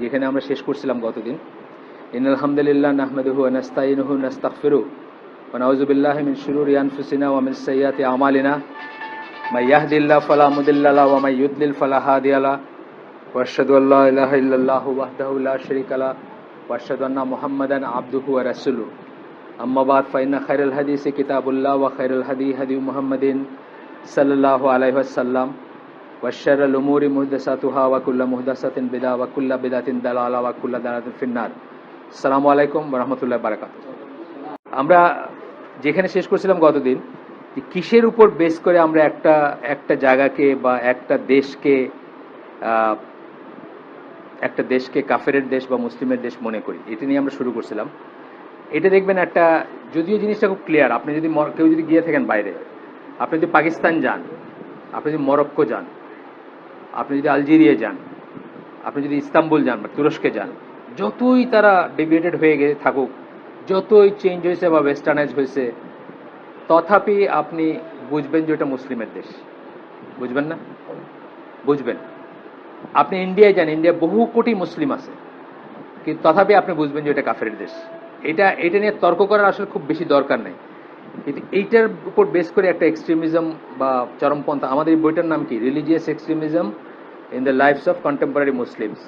যেখানে আমরা শেষ করছিলাম গতদিন। ইন্নাল হামদুলিল্লাহ নাহমাদুহু ওয়া নাস্তাইনুহু ওয়া নাস্তাগফিরুহু ওয়া নাউযু বিল্লাহি মিন শুরুরি আনফুসিনা ওয়া মিন সাইয়্যাতি আমালিনা মাই ইয়াহদিল্লাহু ফালা মুদিল্লা লাহু ওয়া মাই ইউদ্লিল ফালা হাদিয়া লাহু ওয়া আশহাদু আল্লা ইলাহা ইল্লাল্লাহু ওয়াহদাহু লা শারীকা লাহু ওয়া আশহাদু আন্না মুহাম্মাদান আবদুহু ওয়া রাসূলুহু আম্মা বা'দ ফাইন্না খায়রাল হাদিসি কিতাবুল্লাহ ওয়া খায়রাল হাদী হাদী মুহাম্মাদিন সাল্লাল্লাহু আলাইহি ওয়াসাল্লাম ওয়া শাররুল উমুরি মুহদাসাতুহা ওয়া কুল্লু মুহদাসাতিন বিদআহ ওয়া কুল্লু বিদআতিন দালালাহ ওয়া কুল্লু দালালাতিন ফিন্নার। আসসালামু আলাইকুম ওয়া রাহমাতুল্লাহি ওয়া বারাকাতুহু। আমরা যেখানে শেষ করছিলাম গতদিন, কিসের উপর বেস করে আমরা একটা জায়গাকে বা একটা দেশকে কাফেরের দেশ বা মুসলিমের দেশ মনে করি, এটা নিয়ে আমরা শুরু করছিলাম। এটা দেখবেন একটা, যদিও জিনিসটা খুব ক্লিয়ার, আপনি যদি কেউ যদি গিয়ে থাকেন বাইরে, আপনি যদি পাকিস্তান যান, আপনি যদি মরক্কো যান, আপনি যদি আলজেরিয়া যান, আপনি যদি ইস্তাম্বুল যান বা তুরস্কে যান, যতই তারা ডেভিয়েটেড হয়ে গিয়ে থাকুক, যতই চেঞ্জ হয়েছে বা ওয়েস্টার্নাইজ হয়েছে, তথাপি আপনি বুঝবেন যে ওটা মুসলিমের দেশ। বুঝবেন না? বুঝবেন। আপনি ইন্ডিয়ায় যান, ইন্ডিয়া বহু কোটি মুসলিম আছে, কিন্তু তথাপি আপনি বুঝবেন যে এটা কাফেরের দেশ। এটা নিয়ে তর্ক করার আসলে খুব বেশি দরকার নেই, কিন্তু এইটার উপর বেস করে একটা এক্সট্রিমিজম বা চরমপন্থা, আমাদের এই বইটার নাম কি? Religious extremism in the lives of contemporary Muslims,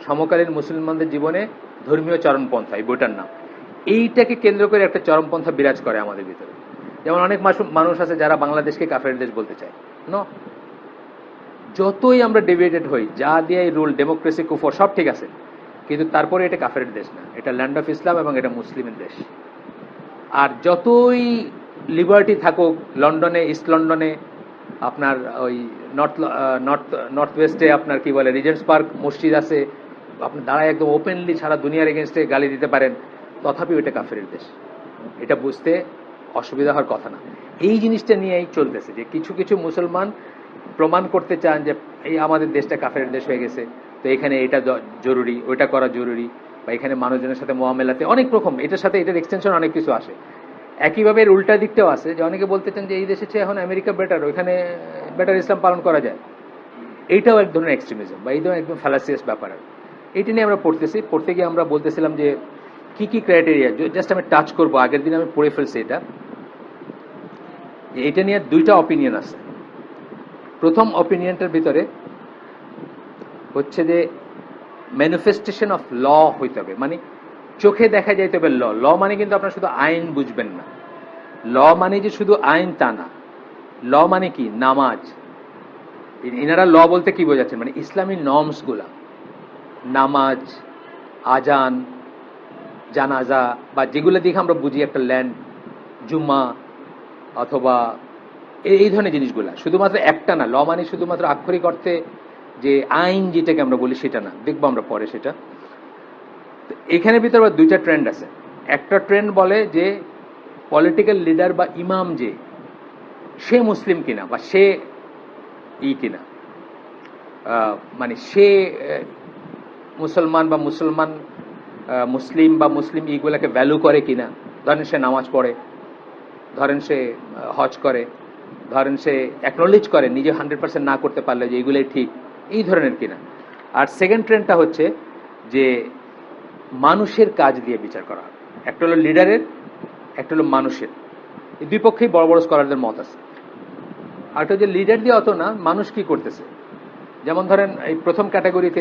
সমকালীন মুসলমানদের জীবনে ধর্মীয় চরমপন্থা, এই বইটার নাম। এইটাকে কেন্দ্র করে একটা চরমপন্থা বিরাজ করে আমাদের ভিতরে। যেমন অনেক মানুষ আছে যারা বাংলাদেশকে কাফের দেশ বলতে চায়। যতই আমরা ডেভিয়েটেড হই, যা দিয়ে রুল, ডেমোক্রেসি, কুফর সব ঠিক আছে, কিন্তু তারপরে এটা কাফের দেশ না, এটা ল্যান্ড অফ ইসলাম এবং এটা মুসলিমের দেশ। আর যতই লিবার্টি থাকুক, লন্ডনে, ইস্ট লন্ডনে, আপনার ওই নর্থ ওয়েস্টে আপনার কি বলে রিজেন্টস পার্ক মসজিদ আছে, আপনি দাঁড়ায় একদম ওপেনলি সারা দুনিয়ার এগেনস্টে গালি দিতে পারেন, তথাপি ওইটা কাফেরের দেশ। এটা বুঝতে অসুবিধা হওয়ার কথা না। এই জিনিসটা নিয়েই চলতেছে যে কিছু কিছু মুসলমান প্রমাণ করতে চান যে এই আমাদের দেশটা কাফেরের দেশ হয়ে গেছে, তো এখানে এটা জরুরি, ওইটা করা জরুরি, বা এখানে মানুষজনের সাথে মোয়ামেলাতে অনেক রকম, এটার সাথে এটার এক্সটেনশন অনেক কিছু আসে। একইভাবে এর উল্টা দিকটাও আছে, যে অনেকে বলতে চান যে এই দেশে চেয়ে এখন আমেরিকা বেটার, ওইখানে বেটার ইসলাম পালন করা যায়। এইটাও এক ধরনের এক্সট্রিমিজম বা এই ধরনের একদম ফ্যালাসিয়াস ব্যাপার। এইটা নিয়ে আমরা পড়তে গিয়ে আমরা বলতেছিলাম যে কি কি ক্রাইটেরিয়া, জাস্ট আমি টাচ করবো, আগের দিন আমি পড়ে ফেলছি এটা নিয়ে দুইটা অপিনিয়ন আছে। প্রথম অপিনিয়নটার ভিতরে হচ্ছে যে ম্যানিফেস্টেশন অফ ল হইতে হবে, মানে চোখে দেখা যাইতে হবে ল মানে কিন্তু আপনার শুধু আইন বুঝবেন না। ল মানে যে শুধু আইন তা না। ল মানে কি? নামাজ। এনারা ল বলতে কি বোঝাচ্ছেন, মানে ইসলামী নর্মস গুলা, নামাজ, আজান, জানাজা, বা যেগুলো দেখে আমরা বুঝি একটা ল্যান্ড, জুম্মা, অথবা এই ধরনের জিনিসগুলা। শুধুমাত্র একটা না, ল মানে শুধুমাত্র আক্ষরিক অর্থে যে আইন যেটাকে আমরা বলি সেটা না, দেখবো আমরা পরে সেটা। এখানে ভিতরে আবার দুইটা ট্রেন্ড আছে। একটা ট্রেন্ড বলে যে পলিটিক্যাল লিডার বা ইমাম যে সে মুসলিম কিনা বা সে কিনা, মানে সে মুসলমান বা মুসলিম বা মুসলিম এইগুলাকে ভ্যালু করে কিনা। ধরেন সে নামাজ পড়ে, ধরেন সে হজ করে, ধরেন সে অ্যাকনোলেজ করে নিজে 100% না করতে পারলে যে এইগুলোই ঠিক, এই ধরনের কিনা। আর সেকেন্ড ট্রেন্ডটা হচ্ছে যে মানুষের কাজ দিয়ে বিচার করা। একটা হলো লিডারের, একটা হলো মানুষের। এই দুই পক্ষেই বড় বড় স্কলারদের মত আছে। আরটা যে লিডার দিয়ে অত না, মানুষ কি করতেছে। যেমন ধরেন এই প্রথম ক্যাটাগরিতে,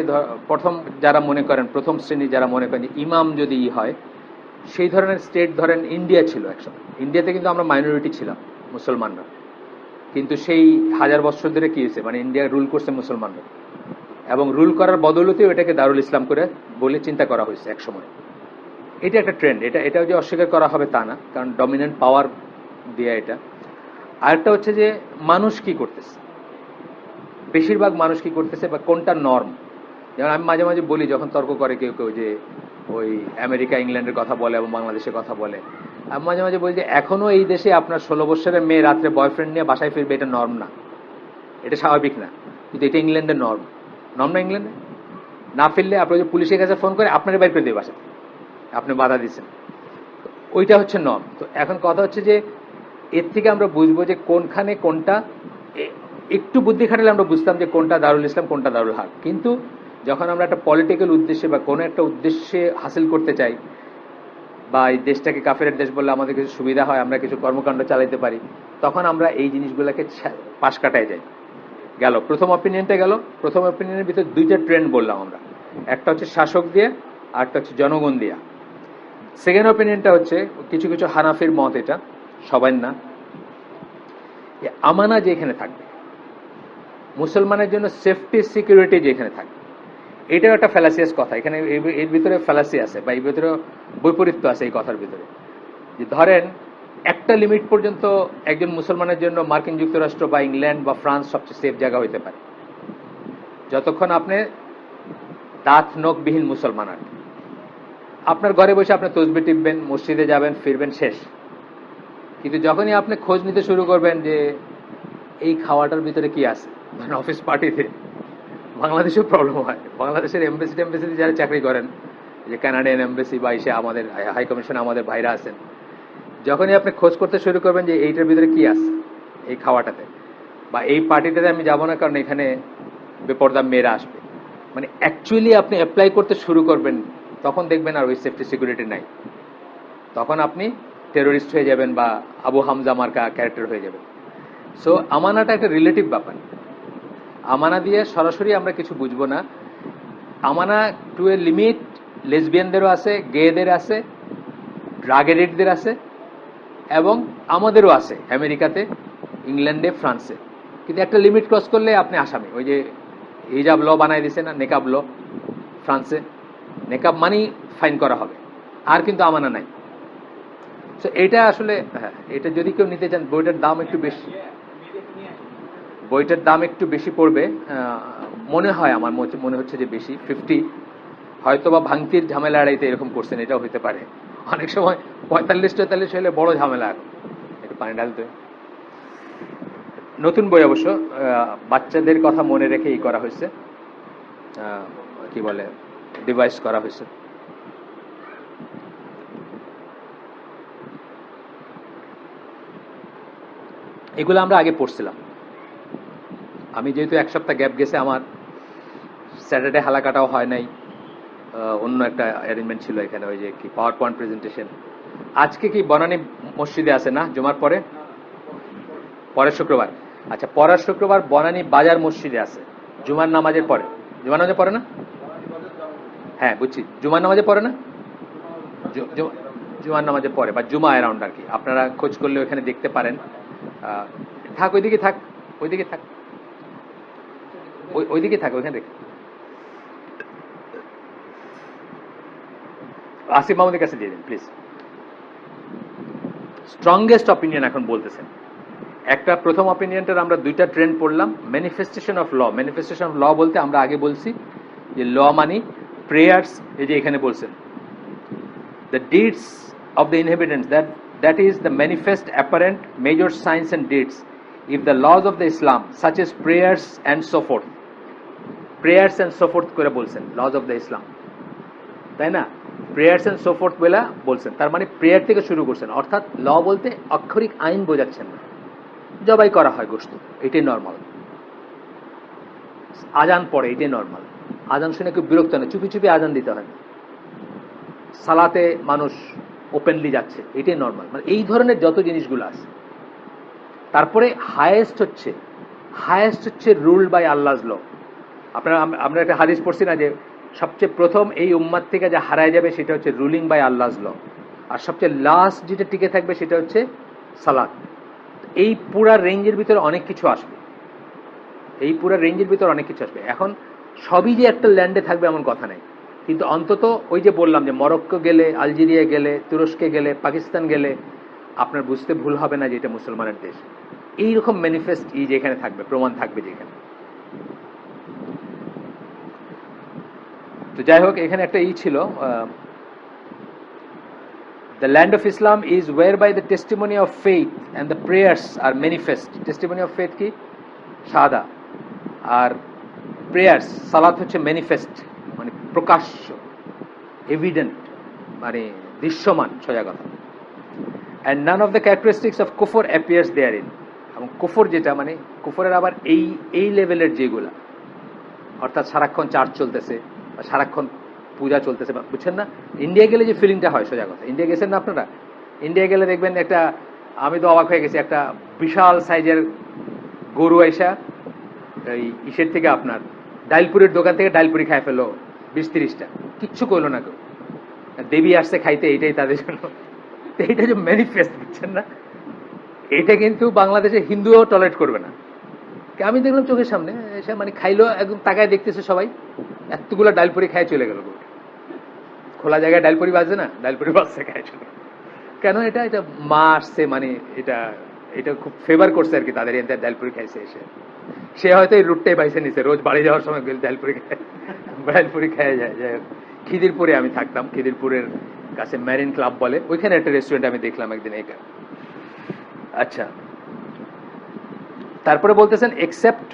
প্রথম যারা মনে করেন, প্রথম শ্রেণী যারা মনে করেন যে ইমাম যদি হয়, সেই ধরনের স্টেট ধরেন ইন্ডিয়া ছিল একসময়। ইন্ডিয়াতে কিন্তু আমরা মাইনরিটি ছিলাম মুসলমানরা, কিন্তু সেই 1000 বছর ধরে কি হয়েছে, মানে ইন্ডিয়া রুল করছে মুসলমানরা, এবং রুল করার বদলতেও এটাকে দারুল ইসলাম করে বলে চিন্তা করা হয়েছে এক সময়। এটা একটা ট্রেন্ড, এটাও যে অস্বীকার করা হবে তা না, কারণ ডমিনেন্ট পাওয়ার দিয়ে এটা। আরেকটা হচ্ছে যে মানুষ কি করতেছে, বেশিরভাগ মানুষ কি করতেছে বা কোনটা নর্ম। যেমন আমি মাঝে মাঝে বলি, যখন তর্ক করে কেউ কেউ যে ওই আমেরিকা ইংল্যান্ডের কথা বলে এবং বাংলাদেশের কথা বলে, আমি মাঝে মাঝে বলি যে এখনো এই দেশে আপনার 16 বছরের মেয়ে রাত্রে বয়ফ্রেন্ড নিয়ে বাসায় ফিরবে, এটা নর্ম না, এটা স্বাভাবিক না। কিন্তু এটা ইংল্যান্ডের নর্ম না ইংল্যান্ডে না ফিরলে আপনার যে পুলিশের কাছে ফোন করে আপনার বাইর করে দেবে বাসা, আপনি বাধা দিচ্ছেন, ওইটা হচ্ছে নর্ম। তো এখন কথা হচ্ছে যে এর থেকে আমরা বুঝবো যে কোনখানে কোনটা, একটু বুদ্ধি খাটালে আমরা বুঝতাম যে কোনটা দারুল ইসলাম কোনটা দারুল হক। কিন্তু যখন আমরা একটা পলিটিক্যাল উদ্দেশ্যে বা কোনো একটা উদ্দেশ্যে হাসিল করতে চাই, বা এই দেশটাকে কাফেরের দেশ বললে আমাদের কিছু সুবিধা হয়, আমরা কিছু কর্মকাণ্ড চালাইতে পারি, তখন আমরা এই জিনিসগুলোকে পাশ কাটায় যাই। গেল প্রথম অপিনিয়নটা গেল। প্রথম অপিনিয়নের ভিতরে দুইটা ট্রেন্ড বললাম আমরা, একটা হচ্ছে শাসক দিয়ে, আর একটা হচ্ছে জনগণ দিয়া। সেকেন্ড অপিনিয়নটা হচ্ছে কিছু কিছু হানাফির মত, এটা সবাই না, আমানা যেখানে থাকবে, মুসলমানের জন্য সেফটি সিকিউরিটি যেখানে থাকবে, এটাও একটা ফ্যালাসিয়াস কথা। এখানে এর ভিতরে ফ্যালাসি আছে, বা এর ভিতরে বৈপরীত্য আছে এই কথার ভিতরে। যে ধরেন একটা লিমিট পর্যন্ত একজন মুসলমানের জন্য মার্কিন যুক্তরাষ্ট্র বা ইংল্যান্ড বা ফ্রান্স সবচেয়ে সেফ জায়গা হইতে পারে, যতক্ষণ আপনি দাঁত নখবিহীন মুসলমান। আর আপনার ঘরে বসে আপনি তসবি টিপবেন, মসজিদে যাবেন, ফিরবেন, শেষ। কিন্তু যখনই আপনি খোঁজ নিতে শুরু করবেন যে এই খাওয়াটার ভিতরে কি আছে, ধরেন অফিস পার্টিতে, বাংলাদেশেও প্রবলেম হয়। বাংলাদেশের এমবেসিতে যারা চাকরি করেন, যে কানাডিয়ান এমবেসি বা এসে আমাদের হাই কমিশনে আমাদের ভাইরা আছেন, যখনই আপনি খোঁজ করতে শুরু করবেন যে এইটার ভিতরে কি আছে এই খাওয়াটাতে, বা এই পার্টিটাতে আমি যাবো না কারণ এখানে বেপর্দা মেয়েরা আসবে, মানে অ্যাকচুয়ালি আপনি অ্যাপ্লাই করতে শুরু করবেন, তখন দেখবেন আর ওই সেফটি সিকিউরিটি নাই। তখন আপনি টেরোরিস্ট হয়ে যাবেন বা আবু হামজা মার্কা ক্যারেক্টার হয়ে যাবেন। সো আমানাটা একটা রিলেটিভ ব্যাপার। আমানা দিয়ে সরাসরি আমরা কিছু বুঝবো না। আমানা টু এ লিমিট লেসবিয়ানদেরও আছে, গেদের আছে, ড্রাগ এডিক্টদের আছে, এবং আমাদেরও আছে আমেরিকাতে, ইংল্যান্ডে, ফ্রান্সে। কিন্তু একটা লিমিট ক্রস করলে আপনি আসামি। ওই যে হিজাব ল বানাই দিছে না, নেকাব ল ফ্রান্সে, নেকাব মানেই ফাইন করা হবে, আর কিন্তু আমানা নাই। তো এটা আসলে, হ্যাঁ, এটা যদি কেউ নিতে চান, বইটার দাম একটু বেশি, বইটার দাম একটু বেশি পড়বে মনে হয়, আমার মনে হচ্ছে যে বেশি, 50। হয়তো বা ভাঙতির ঝামেলা এড়াইতে এরকম করছেন, এটাও হতে পারে। অনেক সময় 45-44 হলে বড় ঝামেলা। একটু পানি ঢালতে। নতুন বই অবশ্য, বাচ্চাদের কথা মনে রেখে ই করা হয়েছে, কি বলে, ডিভাইস করা হয়েছে। এগুলো আমরা আগে পড়ছিলাম। আমি যেহেতু এক সপ্তাহ গ্যাপ গেছে, আমার স্যাটারডে হালাকাটাও হয় নাই, অন্য একটা অ্যারেঞ্জমেন্ট ছিল এখানে, ওই যে কি পাওয়ার পয়েন্ট প্রেজেন্টেশন। আজকে কি বনানী মসজিদে আছে না জুমার পরে? পরের শুক্রবার। আচ্ছা, পরের শুক্রবার বনানী বাজার মসজিদে আছে, জুমার নামাজের পরে। জুমার নামাজে পড়ে না? হ্যাঁ বুঝছি, জুমার নামাজে পড়ে না, জুমার নামাজে পড়ে, বা জুমা অ্যারাউন্ড আর কি। আপনারা খোঁজ করলে ওখানে দেখতে পারেন। থাক ওইদিকে, থাক ওইদিকে, থাক ওইদিকে, থাক ওইখানে দেখ। আসিফ মাহমুদের কাছে দিয়ে দিন প্লিজ। স্ট্রংগেস্ট অপিনিয়ন এখন বলতেছেন। একটা প্রথম অপিনিয়নটার আমরা দুইটা ট্রেন্ড পড়লাম। Manifestation of law. Manifestation of law বলতে আমরা আগে বলছি যে ল মানি প্রেয়ার্স, এই যে এখানে বলছেন, the deeds of the inhabitants, that is the manifest apparent major signs and deeds if the laws of the Islam such as prayers and so forth. Prayers and so forth করে বলছেন, লজ অফ দ্য ইসলাম, তাই না? Prayers and সোফোর্থ বলে বলছেন, তার মানে prayer থেকে শুরু করছেন। অর্থাৎ ল বলতে অক্ষরিক আইন বোঝাচ্ছেন না। জবাই করা হয় গোশত, এটাই নর্মাল। আজান পড়ে, এটাই নর্মাল। আজান শুনে কেউ বিরক্ত না, চুপি চুপি আজান দিতে হয় না। সালাতে মানুষ ওপেনলি যাচ্ছে, এটাই নর্মাল। মানে এই ধরনের যত জিনিসগুলো আছে। তারপরে হায়েস্ট হচ্ছে রুল বাই আল্লাহস ল। আমরা একটা হাদিস পড়ছি না, যে সবচেয়ে প্রথম এই উম্মাত থেকে যা হারায় যাবে সেটা হচ্ছে রুলিং বাই আল্লাহস ল, আর সবচেয়ে লাস্ট যেটা টিকে থাকবে সেটা হচ্ছে সালাত। এই পুরা রেঞ্জের ভিতরে অনেক কিছু আসবে, এখন সবই যে একটা ল্যান্ডে থাকবে এমন কথা নেই, কিন্তু অন্তত ওই যে বললাম যে মরক্কো গেলে, আলজেরিয়া গেলে, তুরস্কে গেলে, পাকিস্তান গেলে আপনার বুঝতে ভুল হবে না যে এটা মুসলমানের দেশ। এইরকম ম্যানিফেস্ট যেখানে থাকবে, প্রমাণ থাকবে যেখানে। তো যাই হোক, এখানে একটা ছিল, the land of Islam is whereby the testimony of faith and the prayers are manifest. testimony of faith কি? শাহাদা। আর প্রেয়ার্স, সালাত হচ্ছে ম্যানিফেস্ট, মানে প্রকাশ্য, এভিডেন্ট, মানে দৃশ্যমান, সোজা কথা। and none of the characteristics of kufr appears therein. এবং কুফর যেটা, মানে কুফরের আবার এই লেভেলের যেগুলা, অর্থাৎ সারাক্ষণ চার্চ চলতেছে বা সারাক্ষণ পূজা চলতেছে, বুঝছেন না? ইন্ডিয়া গেলে যে ফিলিংটা হয়, সোজা কথা, ইন্ডিয়া গেছেন না আপনারা? ইন্ডিয়া গেলে দেখবেন একটা, আমি তো অবাক হয়ে গেছি, একটা বিশাল সাইজের গরু আইসা এই ইসের থেকে আপনার ডাইলপুরের দোকান থেকে ডাইলপুরি খায় ফেলো 20-30টা, কিচ্ছু করলো না কেউ। দেবী আসছে খাইতে, এইটাই তাদের জন্য। এইটা যে ম্যানিফেস্ট, বুঝছেন না? এটা কিন্তু বাংলাদেশে হিন্দুও টলারেট করবে না। আমি দেখলাম চোখের সামনে এসে, মানে খাইলো, একদম তাকায় দেখতেছে সবাই, এতগুলো ডালপুরি খায় চলে গেল। খোলা জায়গায় ডালপুরি বাজে না, ডালপুরি বাজছে খায় চলে। কেন? এটা এটা মা আসছে, মানে এটা এটা খুব ফেভার করছে আর কি তাদের, এতে ডালপুরি খাইছে এসে। সে হয়তো এই রুটটাই বাইছে নিছে, রোজ বাড়ি যাওয়ার সময় গেলে ডালপুরি খায়, ডালপুরি খায় যায়। যাই হোক, খিদিরপুরে আমি থাকতাম, খিদিরপুরের কাছে ম্যারিন ক্লাব বলে, ওইখানে একটা রেস্টুরেন্ট আমি দেখলাম একদিন এই। আচ্ছা, তারপরে বলতেছেন এক্সেপ্ট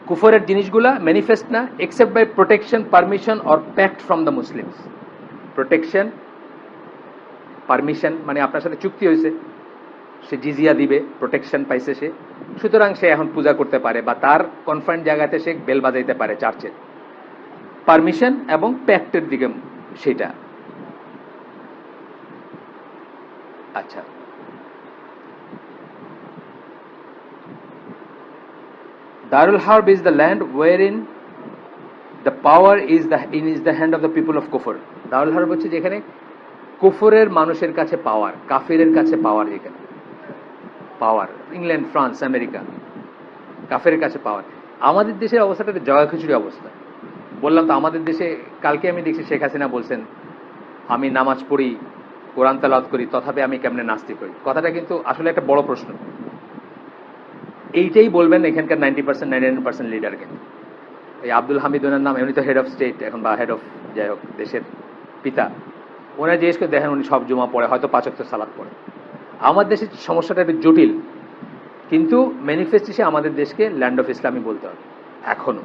কুফরের জিনিসগুলা ম্যানিফেস্ট না, except by protection, permission or pact from the Muslims. Protection, permission, মানে আপনার সাথে চুক্তি হয়েছে, সে জিজিয়া দিবে, প্রোটেকশন পাইছে সে, সুতরাং সে এখন পূজা করতে পারে বা তার কনফারেন্ট জায়গাতে সে বেল বাজাইতে পারে চার্চে। পারমিশন এবং প্যাক্টের দিকে সেটা। আচ্ছা, Darul Harb is the land wherein the power is the hand of the people of Kufr. Darul Harb হচ্ছে যেখানে কুফরের মানুষের কাছে পাওয়ার, কাফিরের কাছে পাওয়ার, যেখানে পাওয়ার, ইংল্যান্ড, ফ্রান্স, আমেরিকা, কাফিরের কাছে পাওয়ার। আমাদের দেশের অবস্থাটা জগা খিচুড়ি অবস্থা। বললাম তো, আমাদের দেশে কালকে আমি দেখছি শেখ হাসিনা বলছেন, আমি নামাজ পড়ি, কোরআন তেলাওয়াত করি, তথাপি আমি কেমনে নাস্তিক হই। কথাটা কিন্তু আসলে একটা বড় প্রশ্ন। এইটাই বলবেন এখানকার 90%, 99% লিডার। কিন্তু এই আব্দুল হামিদ ওনার নাম, উনি তো হেড অফ স্টেট এখন, বা হেড অফ, যাই হোক, দেশের পিতা। ওনার জিজ্ঞেস করে দেখেন, উনি সব জুমা পড়ে, হয়তো 5 ওয়াক্ত সালাত পড়ে। আমার দেশের সমস্যাটা একটু জটিল, কিন্তু ম্যানিফেস্টেশনে আমাদের দেশকে ল্যান্ড অফ ইসলামই বলতে হবে এখনো।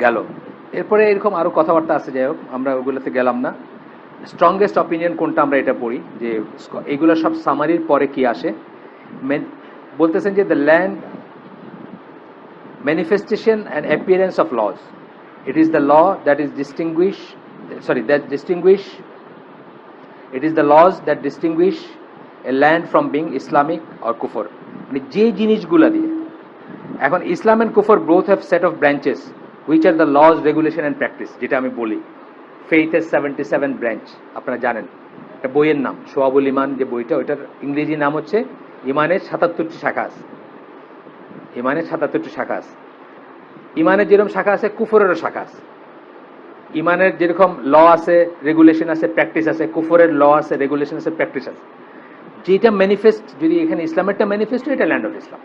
গেল, এরপরে এরকম আরো কথাবার্তা আছে, যাই হোক, আমরা ওগুলোতে গেলাম না। স্ট্রংগেস্ট অপিনিয়ন কোনটা, আমরা এটা পড়ি, যে এগুলো সব সামারির পরে কি আসে। বলতেছেন যে the land manifestation and appearance of laws. It is the law that is it is the laws that distinguish a land from being Islamic or kufr. মানে যে জিনিসগুলা দিয়ে, এখন ইসলাম এন্ড কুফর both have set of branches which are the laws, regulation and practice, যেটা আমি বলি faith এর 77 ব্রাঞ্চ, আপনারা জানেন। একটা বইয়ের নাম শোয়াবুল ইমান, যে বইটা, ওইটার ইংরেজি নাম হচ্ছে ইমানের 77টি শাখা আছে। ইমানের 77টি শাখা আছে। ইমানের যেরকম শাখা আছে, কুফরেরও শাখা আছে। ইমানের যেরকম ল আছে, রেগুলেশন আছে, প্র্যাকটিস আছে, কুফরের ল আছে, রেগুলেশন আছে, প্র্যাকটিস আছে। যেটা ম্যানিফেস্ট, যদি এখানে ইসলামেরটা ম্যানিফেস্ট, এটা land of Islam.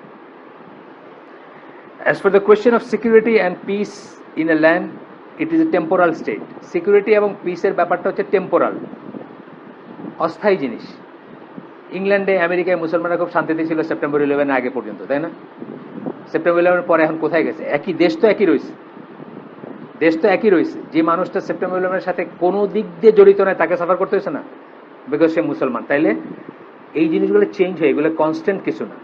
As for the question of security and peace in a land, it is a temporal state. Security এবং পিসের ব্যাপারটা হচ্ছে টেম্পোরাল, অস্থায়ী জিনিস। ইংল্যান্ডে, আমেরিকায় মুসলমানরা খুব শান্তিতে ছিল সেপ্টেম্বর 11 আগে পর্যন্ত, তাই না? সেপ্টেম্বর 11 পরে এখন কোথায় গেছে? একই দেশ তো একই রয়েছে, দেশ তো একই রয়েছে। যে মানুষটা সেপ্টেম্বর 11 সাথে কোনো দিক দিয়ে জড়িত নয়, তাকে সাফার করতে হয়েছে না, বিকজ সে মুসলমান। তাইলে এই জিনিসগুলো চেঞ্জ হয়, এগুলো কনস্ট্যান্ট কিছু না।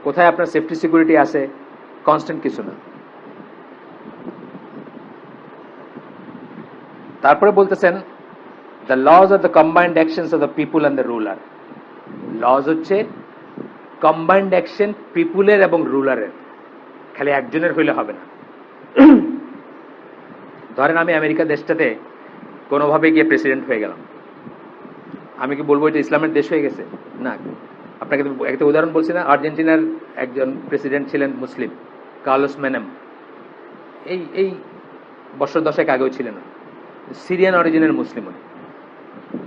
কোথায় আপনার সেফটি সিকিউরিটি আছে, কনস্ট্যান্ট কিছু না। তারপরে বলতেছেন the laws are the combined actions of the people and the ruler. Laws হচ্ছে কম্বাইন্ড অ্যাকশন পিপুলের এবং রুলারের, খালি একজনের হইলে হবে না। ধরেন আমি আমেরিকা দেশটাতে কোনোভাবে গিয়ে প্রেসিডেন্ট হয়ে গেলাম, আমি কি বলবো এটা ইসলামের দেশ হয়ে গেছে? না। আপনাকে একটা উদাহরণ বলছি না, আর্জেন্টিনার একজন প্রেসিডেন্ট ছিলেন মুসলিম, কার্লোস মেনেম। এই বছর 10 আগেও ছিলেন, সিরিয়ান অরিজিনের মুসলিম উনি।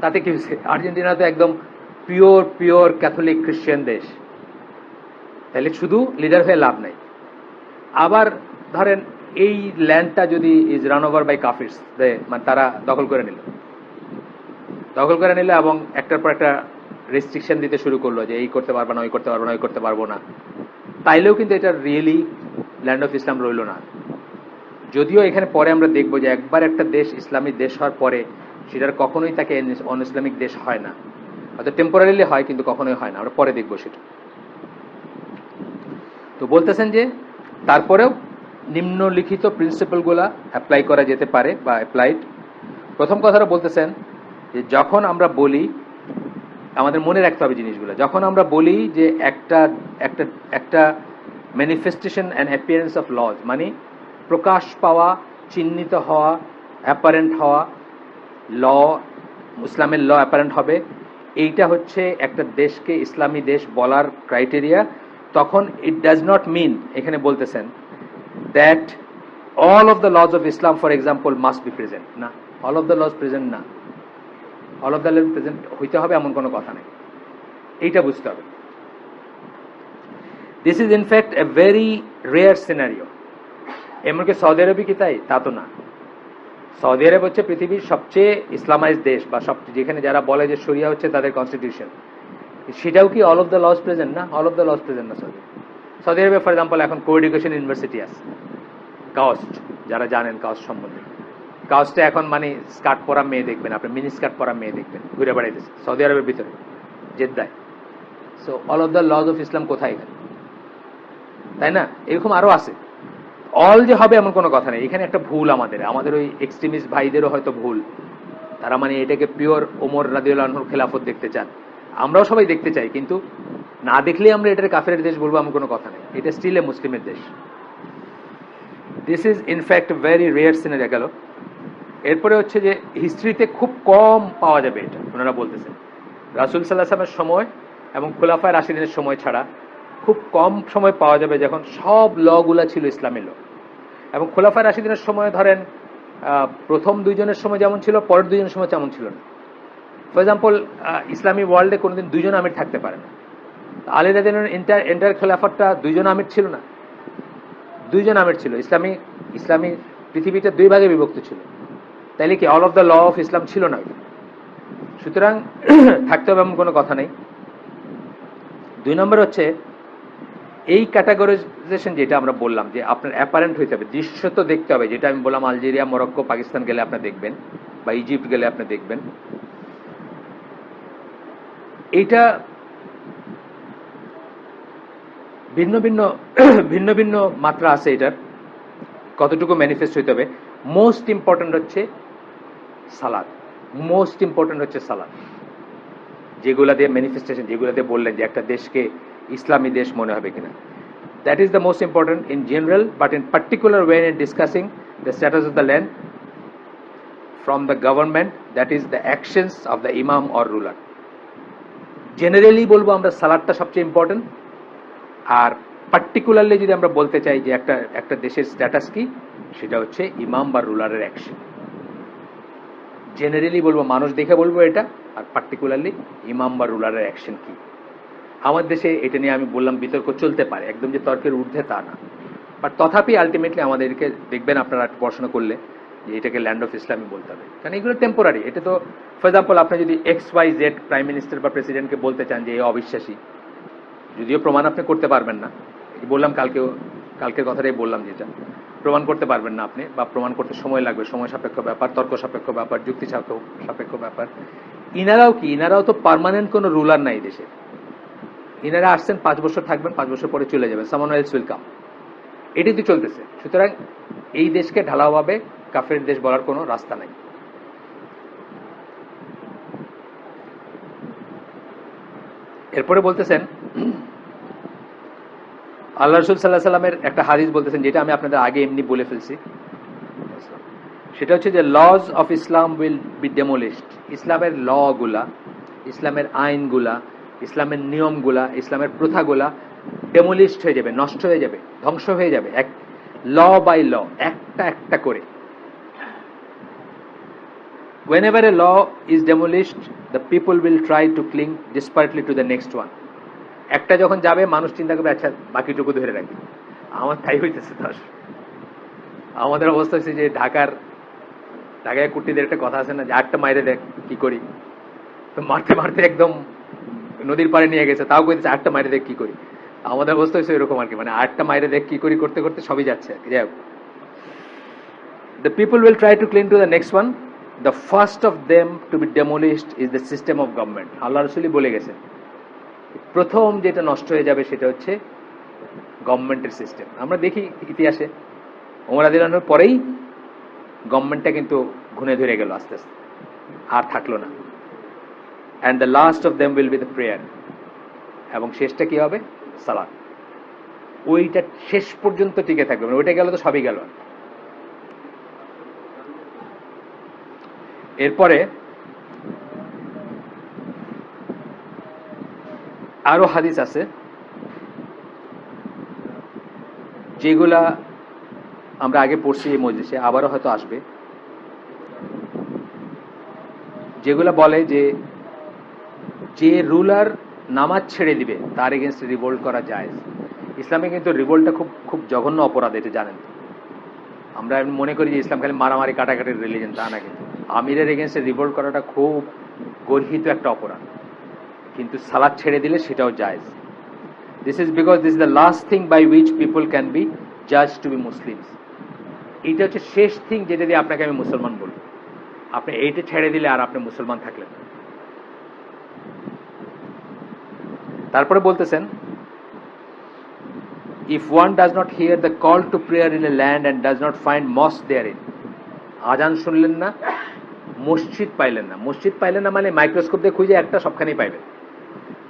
তাতে কি হয়েছে? আর্জেন্টিনা তো একদম পিওর ক্যাথলিক খ্রিস্টান দেশ, তাহলে শুধু লিডার হয়ে লাভ নাই। আবার ধরেন এই ল্যান্ডটা যদি ইজ রান ওভার বাই কাফিরস, মানে তারা দখল করে নিল এবং একটার পর একটা রেস্ট্রিকশন দিতে শুরু করলো, যে এই করতে পারবো না, ওই করতে পারবো না, ওই করতে পারবো না। তাইলেও কিন্তু এটা রিয়েলি ল্যান্ড অফ ইসলাম রইল না। যদিও এখানে পরে আমরা দেখবো যে একবার একটা দেশ ইসলামিক দেশ হওয়ার পরে সেটার কখনোই তাকে অন ইসলামিক দেশ হয় না। হয়তো টেম্পোরারিলি হয়, কিন্তু কখনোই হয় না, আমরা পরে দেখবো সেটা। তো বলতেছেন যে তারপরেও নিম্নলিখিত প্রিন্সিপালগুলা অ্যাপ্লাই করা যেতে পারে বা অ্যাপ্লাইড। প্রথম কথাটা বলতেছেন যে যখন আমরা বলি, আমাদের মনে রাখতে হবে জিনিসগুলো, যখন আমরা বলি যে একটা একটা একটা manifestation and appearance of laws, মানে প্রকাশ পাওয়া, চিহ্নিত হওয়া, অ্যাপারেন্ট হওয়া, ল, ইসলামের ল অ্যাপারেন্ট হবে, এইটা হচ্ছে একটা দেশকে ইসলামী দেশ বলার ক্রাইটেরিয়া। তখন ইট ডাজ নট মিন, এখানে বলতেছেন, that all of the laws of Islam for example must be present, না, all of the laws present না, all of the laws present হইতে হবে এমন কোনো কথা নেই, এইটা বুঝতে হবে। This is in fact a very rare scenario. এমনকি সৌদি আরবই কি তাই? তা তো না। সৌদি আরব হচ্ছে পৃথিবীর সবচেয়ে ইসলামাইজ দেশ, বা সবচেয়ে যেখানে যারা বলে যে শরিয়া হচ্ছে তাদের কনস্টিটিউশন, সেটাও কি all of the laws present? না, all of the laws present না। সৌদি আরবে ফর এক্সাম্পল এখন কো এডুকেশন ইউনিভার্সিটি আছে, কাস্ট, যারা জানেন কাস্ট সম্বন্ধে, কাস্টে এখন মানে স্কার্ট পরা মেয়ে দেখবেন আপনি, মিনি স্কার্ট পরা মেয়ে দেখবেন ঘুরে বেড়াইতেছে সৌদি আরবের ভিতরে, জেদ্দায়। So all of the laws of Islam কোথায় এখানে, তাই না? এরকম আরো আছে। অল যে হবে এমন কোনো কথা নেই। এখানে একটা ভুল আমাদের ওই এক্সট্রিমিস্ট ভাইদেরও হয়তো ভুল, তারা মানে এটাকে পিওর ওমর রাদিয়াল্লাহু আনহুর খেলাফত দেখতে চান। আমরাও সবাই দেখতে চাই, কিন্তু না দেখলেই আমরা এটার কাফেরের দেশ বলবো এমন কোনো কথা নেই। এটা স্টিল এ মুসলিমের দেশ। This is in fact very rare scenario গেল। এরপরে হচ্ছে যে হিস্ট্রিতে খুব কম পাওয়া যাবে এটা, ওনারা বলতেছেন রাসূল সাল্লাল্লাহু আলাইহি ওয়াসাল্লামের সময় এবং খুলাফায়ে রাশিদিনের সময় ছাড়া খুব কম সময় পাওয়া যাবে যখন সব লগুলা ছিল ইসলামী ল। এবং খোলাফায়ে রাশিদিনের সময় ধরেন প্রথম দুইজনের সময় যেমন ছিল, পরের দুইজনের সময় তেমন ছিল না। ফর এক্সাম্পল ইসলামী ওয়ার্ল্ডে কোনোদিন দুইজন আমির থাকতে পারে না। আলী রাদিয়াল্লাহু আনহু এন্টায়ার খেলাফতটা দুইজন আমির ছিল না, দুইজন আমির ছিল। ইসলামী পৃথিবীটা দুই ভাগে বিভক্ত ছিল, তাইলে কি all of the law of Islam ছিল না? সুতরাং থাকতে হবে এমন কোনো কথা নেই। দুই নম্বর হচ্ছে এই ক্যাটাগরাইজেশন যেটা আমরা বললাম যে আপনার অ্যাপারেন্ট হইতে হবে, দৃশ্যত দেখতে হবে, যেটা আমি বললাম আলজেরিয়া, মরক্কো, পাকিস্তান গেলে আপনি দেখবেন, বা ইজিপ্ট গেলে আপনি দেখবেন। এইটা ভিন্ন ভিন্ন ভিন্ন ভিন্ন মাত্রা আছে এটার, কতটুকু ম্যানিফেস্ট হইতে হবে। মোস্ট ইম্পর্টেন্ট হচ্ছে সালাত, মোস্ট ইম্পর্টেন্ট হচ্ছে সালাত, যেগুলা দিয়ে ম্যানিফেস্টেশন, যেগুলা দিয়ে বললেন যে একটা দেশকে ইসলামী দেশ মনে হবে কিনা। That is the most important in general, but in particular when in discussing the status of the land from the government, that is the actions of the imam or ruler. Generally বলবো আমরা সালাতটা সবচেয়ে important, আর particularly যদি আমরা বলতে চাই যে একটা দেশের স্ট্যাটাস কি, সেটা হচ্ছে ইমাম বা রুলারের অ্যাকশন। জেনারেলি বলবো, মানুষ দেখে বলবো এটা, আর পার্টিকুলারলি ইমাম বা রুলারের অ্যাকশন কি। আমার দেশে এটা নিয়ে আমি বললাম বিতর্ক চলতে পারে, একদম যে তর্কের ঊর্ধ্বে তা না, বাট তথাপি আলটিমেটলি আমাদেরকে দেখবেন আপনারা পড়াশোনা করলে যে এটাকে ল্যান্ড অফ ইসলামী বলতে হবে, কারণ এগুলো টেম্পোরারি। এটা তো ফর এক্সাম্পল আপনি যদি XYZ প্রাইম মিনিস্টার বা প্রেসিডেন্টকে বলতে চান যে এই অবিশ্বাসী, যদিও প্রমাণ আপনি করতে পারবেন না, বললাম কালকের কথাটাই বললাম, যেটা প্রমাণ করতে পারবেন না আপনি, বা প্রমাণ করতে সময় লাগবে, সময় সাপেক্ষ ব্যাপার, তর্ক সাপেক্ষ ব্যাপার, যুক্তি সাপেক্ষ ব্যাপার। ইনারাও তো পার্মানেন্ট কোনো রুলার নাই দেশে। ইনারা আসছেন 5 বছর থাকবেন, 5 বছর পরে চলে যাবেন, সামওয়ান এলস উইল কাম। এটাই তো চলতেছে। সুতরাং এই দেশকে ঢালাওভাবে কাফের দেশ বলার কোনো রাস্তা নাই। এরপরে বলতেছেন আল্লাহ রাসূল সাল্লাল্লাহু আলাইহি সাল্লামের একটা হাদিস বলতেছেন, যেটা আমি আপনাদের আগে এমনি বলে ফেলছি। সেটা হচ্ছে যে lodge of Islam will be ডেমোলিশড। ইসলামের ল গুলা, ইসলামের আইনগুলা, ইসলামের নিয়মগুলা, ইসলামের প্রথাগুলা ডেমোলিশড হয়ে যাবে, নষ্ট হয়ে যাবে, ধ্বংস হয়ে যাবে, এক ল বাই ল, একটা একটা করে। Whenever a law is demolished, the people will try to cling desperately to the next one. একটা যখন যাবে, মানুষ চিন্তা করবে আচ্ছা বাকিটুকু ধরে রাখি। আমার তাই হইতেছে। তার আমাদের অবস্থা হচ্ছে যে ঢাকায় কুট্টিদের একটা কথা আছে না, যে আটটা মাইরে দেখ কি করি, তো মারতে মারতে একদম নদীর পাড়ে নিয়ে গেছে, তাও কইতেছে আটটা মাইরে দেখ কি করি। আমাদের অবস্থা হচ্ছে এরকম আর কি, মানে আটটা মাইরে দেখ কি করি করতে করতে সবই যাচ্ছে আর কি। যাই হোক, the people will try to cling to the next one, the first of them to be demolished is the system of government. আল্লাহ রাসূলই বলে গেছেন প্রথম যেটা নষ্ট হয়ে যাবে সেটা হচ্ছে গভর্নমেন্টের সিস্টেম। আমরা দেখি ইতিহাসে ওমর রাদিয়াল্লাহু আনহুর পরেই গভর্নমেন্টটা কিন্তু ঘুরে ধরে গেল আস্তে আস্তে, আর থাকলো না। And the last of them will be the prayer, এবং শেষটা কি হবে? সালাত। ওইটা শেষ পর্যন্ত টিকে থাকবে, মানে ওইটা গেল তো সবই গেল। এরপরে আরো হাদিস আছে যেগুলা আমরা আগে পড়ছি এই মজলিসে, আবারও হয়তো আসবে, যেগুলা বলে যে রুলার নামাজ ছেড়ে দিবে তার এগেনস্ট রিভোল্ট করা যায়। ইসলামে কিন্তু রিভোল্টটা খুব খুব জঘন্য অপরাধ, এটা জানেন। আমরা মনে করি যে ইসলাম খালি মারামারি কাটাকাটির রিলিজন, তা না। কিন্তু আমিরের এগেনস্টে রিভোল্ট করাটা খুব গর্হিত একটা অপরাধ, কিন্তু সালাত ছেড়ে দিলে সেটাও জায়েজ। This is because this is the last thing by which people can be জাজ টু বি মুসলিমস। এইটা হচ্ছে শেষ থিং যেটা দিয়ে আপনাকে আমি মুসলমান বলব। আপনি এইটা ছেড়ে দিলে আর আপনি মুসলমান থাকলেন। তারপরে বলতেছেন, if one does not hear the call to prayer in a land and does not find mosque therein, আজান শুনলেন না, মসজিদ পাইলেন না। মসজিদ পাইলেন না মানে মাইক্রোস্কোপ দিয়ে খুঁজে একটা সবখানেই পাইবেন।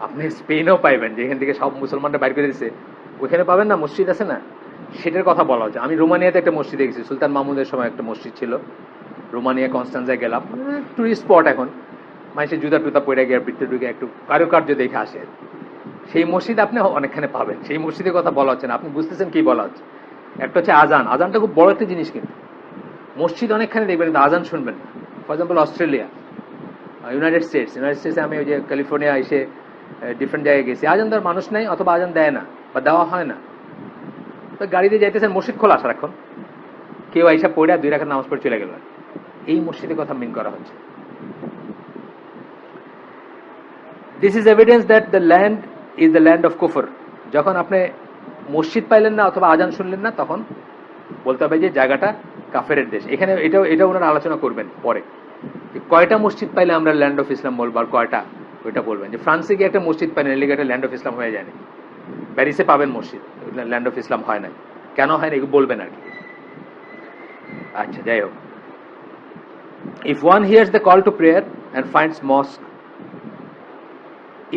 আপনি স্পেনেও পাইবেন, যেখান থেকে সব মুসলমানরা বাইর করে দিচ্ছে, ওইখানে পাবেন না মসজিদ আছে না, সেটার কথা বলা হচ্ছে। আমি রোমানিয়াতে একটা মসজিদ দেখেছি, সুলতান মাহমুদের সময় একটা মসজিদ ছিল। রোমানিয়া কনস্টান্সায় গেলাম, টুরিস্ট স্পট। এখন মানুষের জুতা টুতা পড়ে গিয়ে ভিতরে ঢুকে একটু কারুকার্য দেখে আসে। সেই মসজিদ আপনি অনেকখানে পাবেন। সেই মসজিদের কথা বলা হচ্ছে না, আপনি বুঝতেছেন কি বলা হচ্ছে। একটা হচ্ছে আজান। আজানটা খুব বড় একটা জিনিস, কিন্তু মসজিদ অনেকখানে দেখবেন কিন্তু আজান শুনবেন না। ফর এক্সাম্পল অস্ট্রেলিয়া, ইউনাইটেড স্টেটসে আমি ওই যে ক্যালিফোর্নিয়া এসে ডিফারেন্ট জায়গায় গেছি, আজান দেওয়ার মানুষ নাই, অথবা আজান দেয় না বা দেওয়া হয় না। তো গাড়িতে যাইতেছেন, মসজিদ খোলা সারাক্ষণ, কেউ আইসা পড়ে 2 রাকাত নামাজ পড়ে চলে গেল। এই মসজিদের কথা মিন করা হচ্ছে। This is evidence that the land is the land of কুফর। যখন আপনি মসজিদ পাইলেন না অথবা আজান শুনলেন না, তখন বলতে হবে যে জায়গাটা কাফেরের দেশ। এখানে এটাও ওনারা আলোচনা করবেন পরে, কয়টা মসজিদ পাইলে আমরা ল্যান্ড অফ ইসলাম বলবো আর কয়টা, ওইটা বলবেন। যে ফ্রান্সে গিয়ে একটা মসজিদ পাইলেন, এলিগে একটা ল্যান্ড অফ ইসলাম হয়ে যায়নি। প্যারিসে পাবেন মসজিদ, ল্যান্ড অফ ইসলাম হয় না, কেন হয় না এগুলো বলবেন আর কি। আচ্ছা, যাই হোক, if one hears the call to prayer and finds mosque,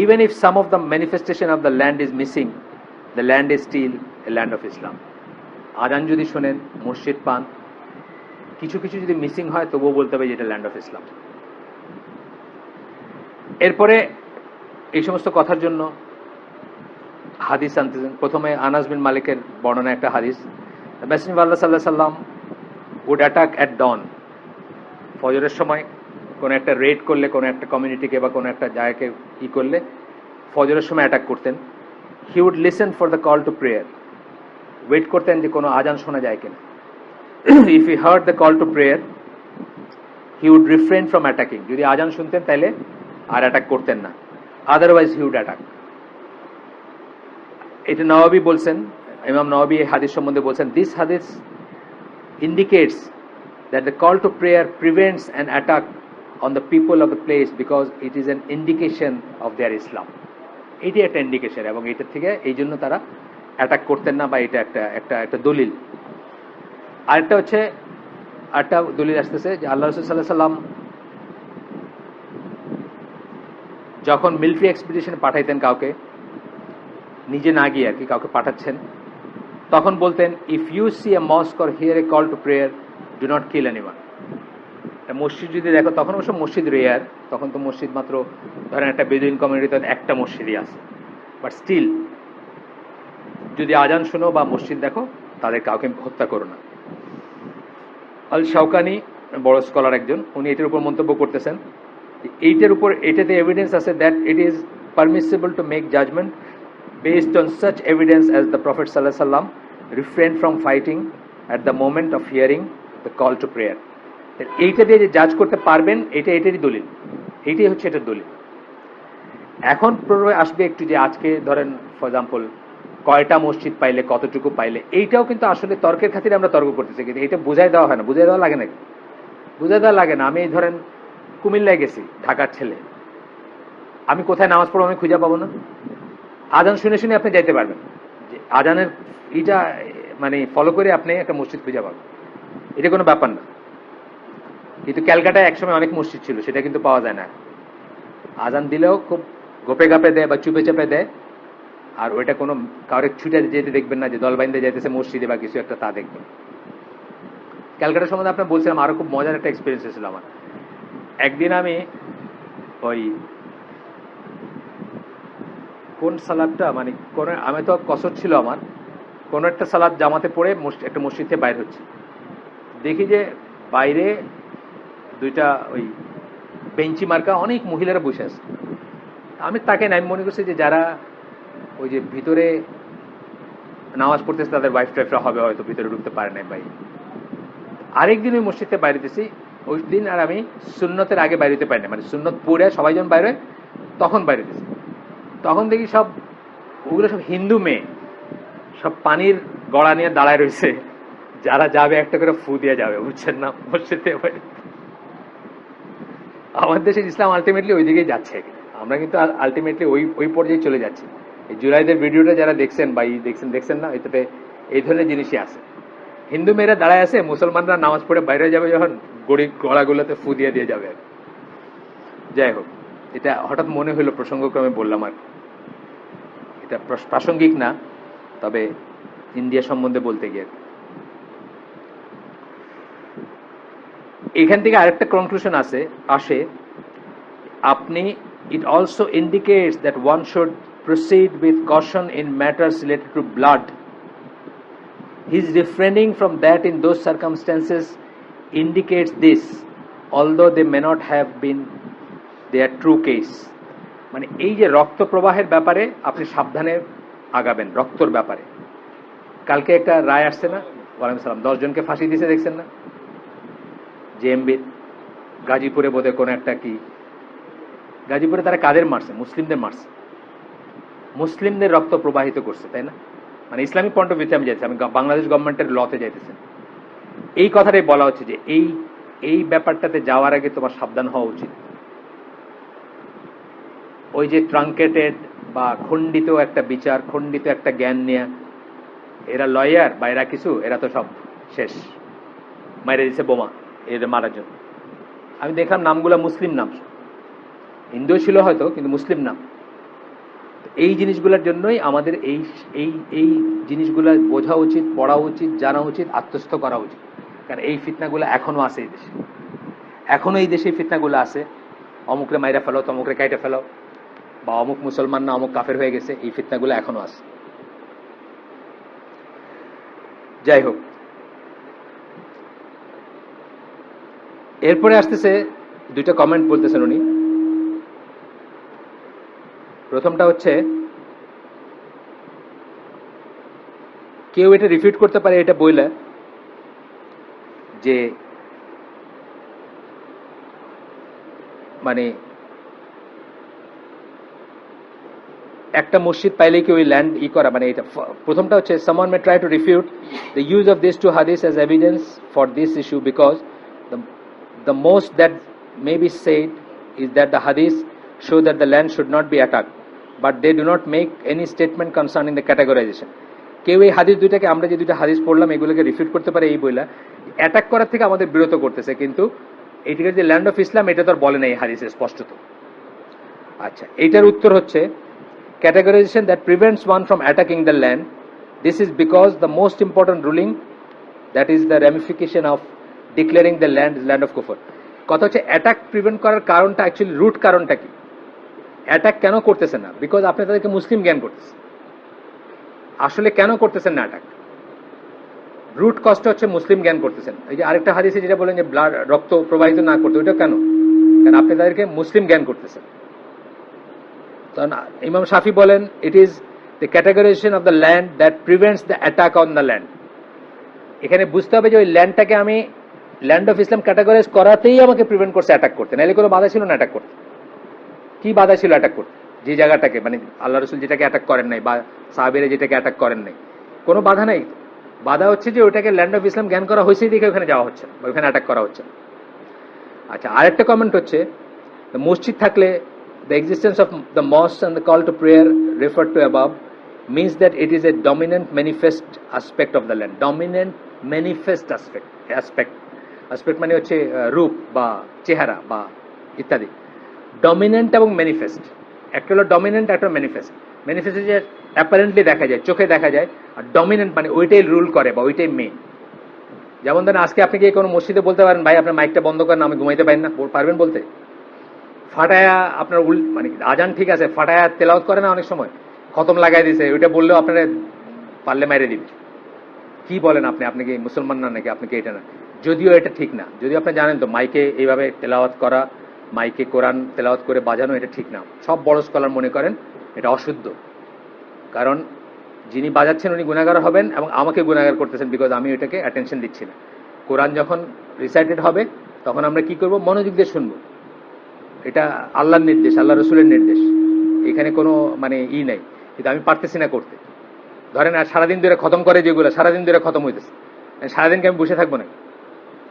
even if some of the manifestation of the land is missing, the land is still a land of Islam. আজান যদি শোনেন, মসজিদ পান, কিছু কিছু যদি মিসিং হয়, তবুও বলতে হবে যে এটা ল্যান্ড অফ ইসলাম। এরপরে এই সমস্ত কথার জন্য হাদিস আনতেছেন। প্রথমে আনাস বিন মালিকের বর্ণনা একটা হাদিস, মেসেঞ্জার আল্লাহ সাল্লাল্লাহু আলাইহি ওয়াসাল্লাম would attack at dawn, ফজরের সময় কোনো একটা রেড করলে, কোনো একটা কমিউনিটিকে বা কোনো একটা জায়গাকে করলে ফজরের সময় অ্যাটাক করতেন। He would listen for the call to prayer, wait করতেন যে কোনো আজান শোনা যায় কিনা। If he heard the call to prayer, he would refrain from attacking. যদি আজান শুনতেন তাহলে আর অ্যাটাক করতেন না, আদারওয়াইজ হি উড অ্যাটাক। এটা নওয়াবী বলছেন, ইমাম নওয়াবী এই হাদিস সম্বন্ধে বলছেন, দিস হাদিস indicates that the call to prayer prevents an attack on the people of the place because it is an indication of their Islam. এটি একটা ইন্ডিকেশন, এবং এটা থেকে এই জন্য তারা অ্যাটাক করতেন না, বা এটা একটা দলিল। আরেকটা হচ্ছে, আরেকটা দলিল আসতেছে যে আল্লাহ রাসূল সাল্লাল্লাহু আলাইহি সাল্লাম যখন মিলিটারি এক্সপিডিশনে পাঠাইতেন কাউকে, নিজে না গিয়ে আর কি কাউকে পাঠাচ্ছেন, তখন বলতেন, if you see a mosque or hear a call to prayer, do not kill anyone. মসজিদ যদি দেখো, তখন অবশ্য মসজিদ রেয়ার, তখন তো মসজিদ মাত্র ধরেন একটা বেদুইন কমিউনিটিতে একটা মসজিদই আছে, বাট স্টিল যদি আজান শোনো বা মসজিদ দেখো, তাদের কাউকে হত্যা করো না। আল শাওকানি, বড় স্কলার একজন, উনি এটার উপর মন্তব্য করতেছেন, এটাতে এভিডেন্স আছে that it is permissible to make judgement based on such evidence as the Prophet sallallahu alaihi wasallam refrained from fighting at the moment of hearing the call to prayer. এইটা দিয়ে যে জাজ করতে পারবেন, এটারই দলিল, এইটাই হচ্ছে এটার দলিল। এখন আসবে একটু যে আজকে ধরেন ফর এক্সাম্পল কয়টা মসজিদ পাইলে, কতটুকু পাইলে, এইটাও কিন্তু আসলে তর্কের খাতিরে আমরা তর্ক করতেছি, কিন্তু এটা বুঝাই দেওয়া হয় না। বুঝাই দেওয়া লাগে নাকি? বুঝাতে লাগে না। আমি এই ধরেন কুমিল্লায় গেছি, ঢাকার ছেলে, আমি কোথায় নামাজ পড়বো আমি খুঁজে পাবো না? আজান শুনে শুনে আপনি যাইতে পারবেন, যে আজানের এটা মানে ফলো করে আপনি একটা মসজিদ খুঁজে পাবেন, এটা কোনো ব্যাপার না। কিন্তু ক্যালকাটায় একসময় অনেক মসজিদ ছিল, সেটা কিন্তু পাওয়া যায় না। আজান দিলেও খুব গোপে গাপে দেয় বা চুপে চাপে দেয়, আর ওইটা কোনো কাউরে ছুটে যেতে দেখবেন না যে দল বাইন্দে যাইতেছে মসজিদে বা কিছু একটা, তা দেখবেন। ক্যালকাটা সম্বন্ধে আপনার বলছিলাম, আরো খুব মজার একটা এক্সপিরিয়েন্স ছিল আমার। একদিন আমি ওই কোন সালাদটা মানে কোন, আমি তো কসর ছিল আমার, কোন একটা সালাদ জামাতে পড়ে একটা মসজিদ থেকে বাইর হচ্ছে, দেখি যে বাইরে দুইটা ওই বেঞ্চি মার্কা অনেক মহিলারা বসে আছে। আমি তাকে নাই মনে করছি যে যারা ওই যে ভিতরে নামাজ পড়তেছে তাদের ওয়াইফ টাইফরা হবে, হয়তো ভিতরে ঢুকতে পারে নাই ভাই। আরেকদিন ওই মসজিদে বাইরেতেছি, ওই দিন আর আমি সুন্নতের আগে বাইরেতে পারি না, মানে সুন্নত পড়ে সবাই যখন বাইরে তখন বাইরেতেছি, তখন দেখি সব ওগুলো সব হিন্দু মেয়ে, সব পানির গড়া নিয়ে দাঁড়ায় রয়েছে, যারা যাবে একটা করে ফু দিয়ে যাবে, বুঝছেন না মসজিদে। আমাদের দেশের ইসলাম আলটিমেটলি ওই দিকেই যাচ্ছে, আমরা কিন্তু আলটিমেটলি ওই পর্যায়ে চলে যাচ্ছি। এই জুলাইদের ভিডিওটা যারা দেখছেন বা দেখছেন না, এটাতে এই ধরনের জিনিসই আছে। হিন্দু মেয়েরা দাঁড়ায় আছে, মুসলমানরা নামাজ পড়ে বাইরে যাবে যখন গড়াগুলোতে ফু দিয়ে যাবে। যাই হোক, এটা হঠাৎ মনে হলো, প্রসঙ্গক্রমে বললাম। আর এটা প্রাসঙ্গিক না, তবে ইন্ডিয়া সম্বন্ধে বলতে গিয়ে এখান থেকে আরেকটা কনক্লুশন আসে আপনি, it also indicates that one should proceed with caution in matters related to blood. His refraining from that in those circumstances indicates this, although they may not have been their true case. মানে এই যে রক্ত প্রবাহের ব্যাপারে আপনি সাবধানে আগাবেন, রক্তর ব্যাপারে। কালকে একটা রায় আসছে না, ওয়ালাইকুম সালাম, 10 জনকে ফাঁসি দিয়েছে, দেখছেন না? জেএমবির গাজীপুরে বোধহয় কোন একটা কি, গাজীপুরে তারা কাদের মারছে? মুসলিমদের মারছে, মুসলিমদের রক্ত প্রবাহিত করছে, তাই না? মানে ইসলামিক পয়েন্ট অফ ভিউতে আমি যাইছি, আমি বাংলাদেশ গভর্নমেন্টের লতে যাইতেছি। এই কথাটাই বলা হচ্ছে যে এই ব্যাপারটাতে যাওয়ার আগে তোমার সাবধান হওয়া উচিত। ওই যে ট্রাঙ্কেটেড বা খণ্ডিত একটা বিচার, খণ্ডিত একটা জ্ঞান নিয়ে এরা লয়ার বা এরা কিছু, এরা তো সব শেষ, মাইরে দিচ্ছে বোমা এদের মারার জন্য। আমি দেখলাম নামগুলা মুসলিম নাম, হিন্দু ছিল হয়তো, কিন্তু মুসলিম নাম। এই জিনিসগুলোর জন্যই আমাদের এই জিনিসগুলো বোঝা উচিত, পড়া উচিত, জানা উচিত, আত্মস্থ করা উচিত। কারণ এই ফিতনাগুলো এখনো আছে এই দেশে, এখনো এই দেশে ফিতনাগুলো আছে। অমুকরে মাইরা ফেলো, তমুকরে কাইটা ফেলো, বা অমুক মুসলমান না অমুক কাফের হয়ে গেছে, এই ফিতনাগুলো এখনো আছে। যাই হোক, এরপরে আসতেছে দুইটা কমেন্ট বলতেছেন উনি। প্রথমটা হচ্ছে, কেউ এটা রিফিউট করতে পারে এটা বইলা যে মানে একটা মসজিদ পাইলেই কি ওই ল্যান্ড করা, মানে এটা। প্রথমটা হচ্ছে, someone may try to refute the use of these two hadiths as evidence for this issue because the most that may be said is that the hadiths show that the land should not be attacked, but they do not make any statement concerning the categorization. কেউ এই হাদিস দুইটাকে, আমরা যে দুইটা হাদিস পড়লাম এগুলোকে রিফিউট করতে পারে এই বইলা, অ্যাটাক করার থেকে আমাদের বিরত করতেছে, কিন্তু এইটাকে যে ল্যান্ড অফ ইসলাম এটা তো আর বলে না এই হাদিসে স্পষ্টত। আচ্ছা, এইটার উত্তর হচ্ছে, categorization that prevents one from attacking the land, this is because the most important ruling, that is the ramification of declaring the land is land of kufr. কথা হচ্ছে অ্যাটাক প্রিভেন্ট করার কারণটা, অ্যাকচুয়ালি রুট কারণটা কি? Attack কেন করতেছেন না? Because আপনি তাদেরকে মুসলিম জ্ঞান করতেছেন। আসলে কেন করতেছেন না অ্যাটাক? রুট কষ্ট হচ্ছে মুসলিম জ্ঞান করতেছেন। এই যে আরেকটা হাদিসে যেটা বলেন যে ব্লাড, রক্ত প্রবাহিত না করতে, ওইটা কেন? কারণ আপনি তাদেরকে মুসলিম জ্ঞান করতেছেন। ইমাম শাফি বলেন, it is the categorisation of the land that prevents the attack on the land. এখানে বুঝতে হবে যে ওই ল্যান্ডটাকে আমি ল্যান্ড অফ ইসলাম ক্যাটাগরাইজ করাতেই আমাকে প্রিভেন্ট করছে অ্যাটাক করতে, নাহলে কোনো বাধা ছিল না অ্যাটাক করতে। কি বাধা ছিল অ্যাটাক করতে? যে জায়গাটাকে, মানে আল্লাহ রসুল যেটাকে অ্যাটাক করেন নাই বা সাহাবীরা যেটাকে অ্যাটাক করেন নাই, কোনো বাধা নাই। বাধা হচ্ছে যে ওইটাকে ল্যান্ড অফ ইসলাম জ্ঞান করা হয়েছেই দেখে ওখানে যাওয়া হচ্ছে বা ওখানে অ্যাটাক করা হচ্ছে। আচ্ছা, আরেকটা কমেন্ট হচ্ছে মসজিদ থাকলে the existence of the mosque and the call to prayer referred to above means that it is a dominant manifest aspect of the land. Dominant manifest aspect মানে হচ্ছে রূপ বা চেহারা বা ইত্যাদি। ডমিনেন্ট এবং ম্যানিফেস্ট, একটা হলো ডমিনেন্ট, একটা ম্যানিফেস্ট। ম্যানিফেস্ট যে অ্যাপারেন্টলি দেখা যায়, চোখে দেখা যায়, আর ডমিনেন্ট মানে ওইটাই রুল করে বা ওইটাই মেইন। যেমন ধরেন আজকে আপনি কি কোনো মসজিদে বলতে পারেন ভাই আপনার মাইকটা বন্ধ করেন, আমি ঘুমাইতে পারি না, পারবেন বলতে? ফাটায়া আপনার মানে আজান ঠিক আছে, ফাটায়া তেলাওয়াত করে না অনেক সময়, খতম লাগাই দিছে, ওইটা বললেও আপনারা পারলে মেরে দিবে। কি বলেন আপনি? আপনি কি মুসলমান না নাকি? আপনি কি এটা না? যদিও এটা ঠিক না, যদিও আপনি জানেন তো মাইকে এইভাবে তেলাওয়াত করা, মাইকে কোরআন তেলাওয়াত করে বাজানো এটা ঠিক না। সব বড় স্কলার মনে করেন এটা অশুদ্ধ, কারণ যিনি বাজাচ্ছেন উনি গুনাহগার হবেন এবং আমাকে গুনাহগার করতেছেন, বিকজ আমি ওইটাকে অ্যাটেনশন দিচ্ছি না। কোরআন যখন রিসাইটেড হবে তখন আমরা কি করব? মনোযোগ দিয়ে শুনবো। এটা আল্লাহর নির্দেশ, আল্লাহ রসুলের নির্দেশ, এখানে কোনো মানে নাই, কিন্তু আমি পারতেছি না করতে। ধরেন আর সারাদিন ধরে খতম করে যেগুলো, সারাদিন ধরে খতম হইতেছে, সারাদিনকে আমি বসে থাকবো না,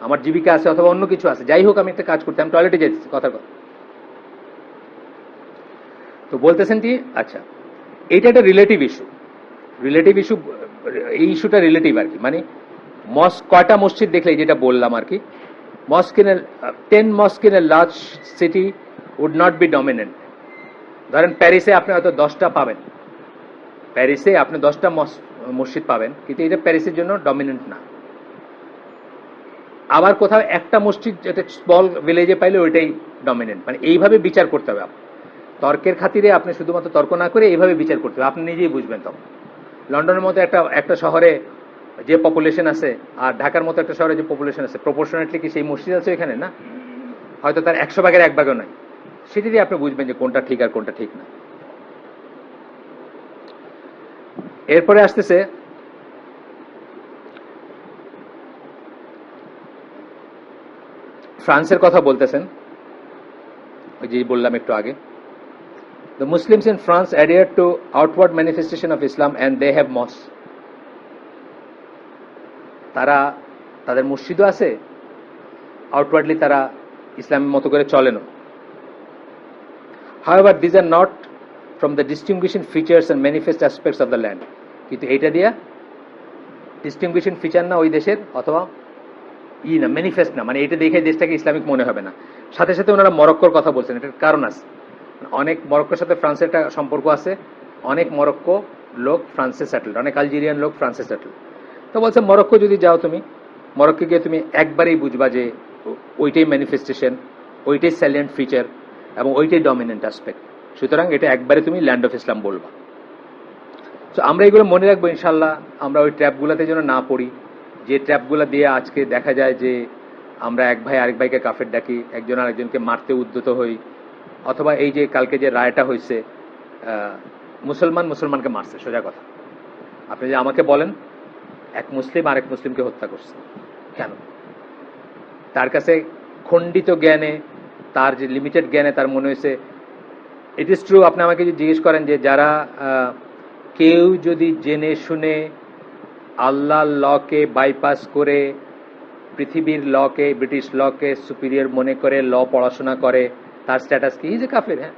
আমার জীবিকা আছে অথবা অন্য কিছু আছে, যাই হোক আমি একটা কাজ করতে, আমি টয়লেটে যাইতেছি, কথার কথা। তো বলতেছেন কি, আচ্ছা এইটা একটা রিলেটিভ ইস্যু। রিলেটিভ ইস্যু, এই ইস্যুটা রিলেটিভ আর কি, মানে কয়টা মসজিদ দেখলে যেটা বললাম আর কি, mosque in a 10 mosque in a large city would not be dominant. ধরেন প্যারিসে আপনি হয়তো 10টা পাবেন, প্যারিসে আপনি 10টা মসজিদ পাবেন, কিন্তু এটা প্যারিসের জন্য ডমিনেন্ট না। আবার কোথাও একটা মসজিদ যেটা স্মল ভিলেজে পাইলে ওইটাই ডমিনেন্ট। মানে এইভাবে বিচার করতে হবে। তর্কের খাতিরে আপনি শুধুমাত্র তর্ক না করে এইভাবে বিচার করতে হবে, আপনি নিজেই বুঝবেন তখন। লন্ডনের মতো একটা শহরে যে পপুলেশন আছে আর ঢাকার মতো একটা শহরে যে পপুলেশন আছে, প্রপোর্শনেটলি কি সেই মসজিদ আছে এখানে? না, হয়তো তার 100 ভাগের 1 ভাগও নাই। সেটা দিয়ে আপনি বুঝবেন যে কোনটা ঠিক আর কোনটা ঠিক না। এরপরে আসতেছে ফ্রান্সের কথা বলতেছেন, ওই যে বললাম একটু আগে, the Muslims in France adhere to outward manifestation of Islam and they have mosques. তারা তাদের মসজিদও আছে, আউটওয়ার্ডলি তারা ইসলামের মতো করে চলে না। However, these are not from the distinguishing features and manifest aspects of the land. কিন্তু এটা দিয়া ডিস্টিংগুইশিং ফিচার না ওই দেশের, অথবা না ম্যানিফেস্ট না, মানে এটা দেখে দেশটাকে ইসলামিক মনে হবে না। সাথে সাথে ওনারা মরক্কোর কথা বলছেন, এটার কারণ আছে। অনেক মরক্কোর সাথে ফ্রান্সের একটা সম্পর্ক আছে, অনেক মরক্কো লোক ফ্রান্সে সেটেলড, অনেক আলজেরিয়ান লোক ফ্রান্সে সেটেলড। তো বলছে মরক্কো যদি যাও তুমি, মরক্কো গিয়ে তুমি একবারেই বুঝবা যে ওইটাই ম্যানিফেস্টেশন, ওইটাই স্যালিয়েন্ট ফিচার এবং ওইটাই ডমিনেন্ট অ্যাসপেক্ট। সুতরাং এটা একবারে তুমি ল্যান্ড অফ ইসলাম বলবা। তো আমরা এগুলো মনে রাখবো ইনশাল্লাহ, আমরা ওই ট্র্যাপগুলোতে যেন না পড়ি, যে ট্র্যাপগুলো দিয়ে আজকে দেখা যায় যে আমরা এক ভাই আরেক ভাইকে কাফের ডাকি, একজন আরেকজনকে মারতে উদ্যত হই, অথবা এই যে কালকে যে রায়টা হয়েছে, মুসলমানকে মারছে, সোজা কথা। আপনি যে আমাকে বলেন এক মুসলিম আরেক মুসলিমকে হত্যা করছে, কেন? তার কাছে খণ্ডিত জ্ঞানে, তার যে লিমিটেড জ্ঞানে তার মনে হয়েছে। ইট ইজ ট্রু, আপনি আমাকে যদি জিজ্ঞেস করেন যে যারা কেউ যদি জেনে শুনে আল্লাহর লকে বাইপাস করে পৃথিবীর লকে, ব্রিটিশ লকে সুপিরিয়র মনে করে ল পড়াশোনা করে, তার স্ট্যাটাস কি? যে কাফের। হ্যাঁ,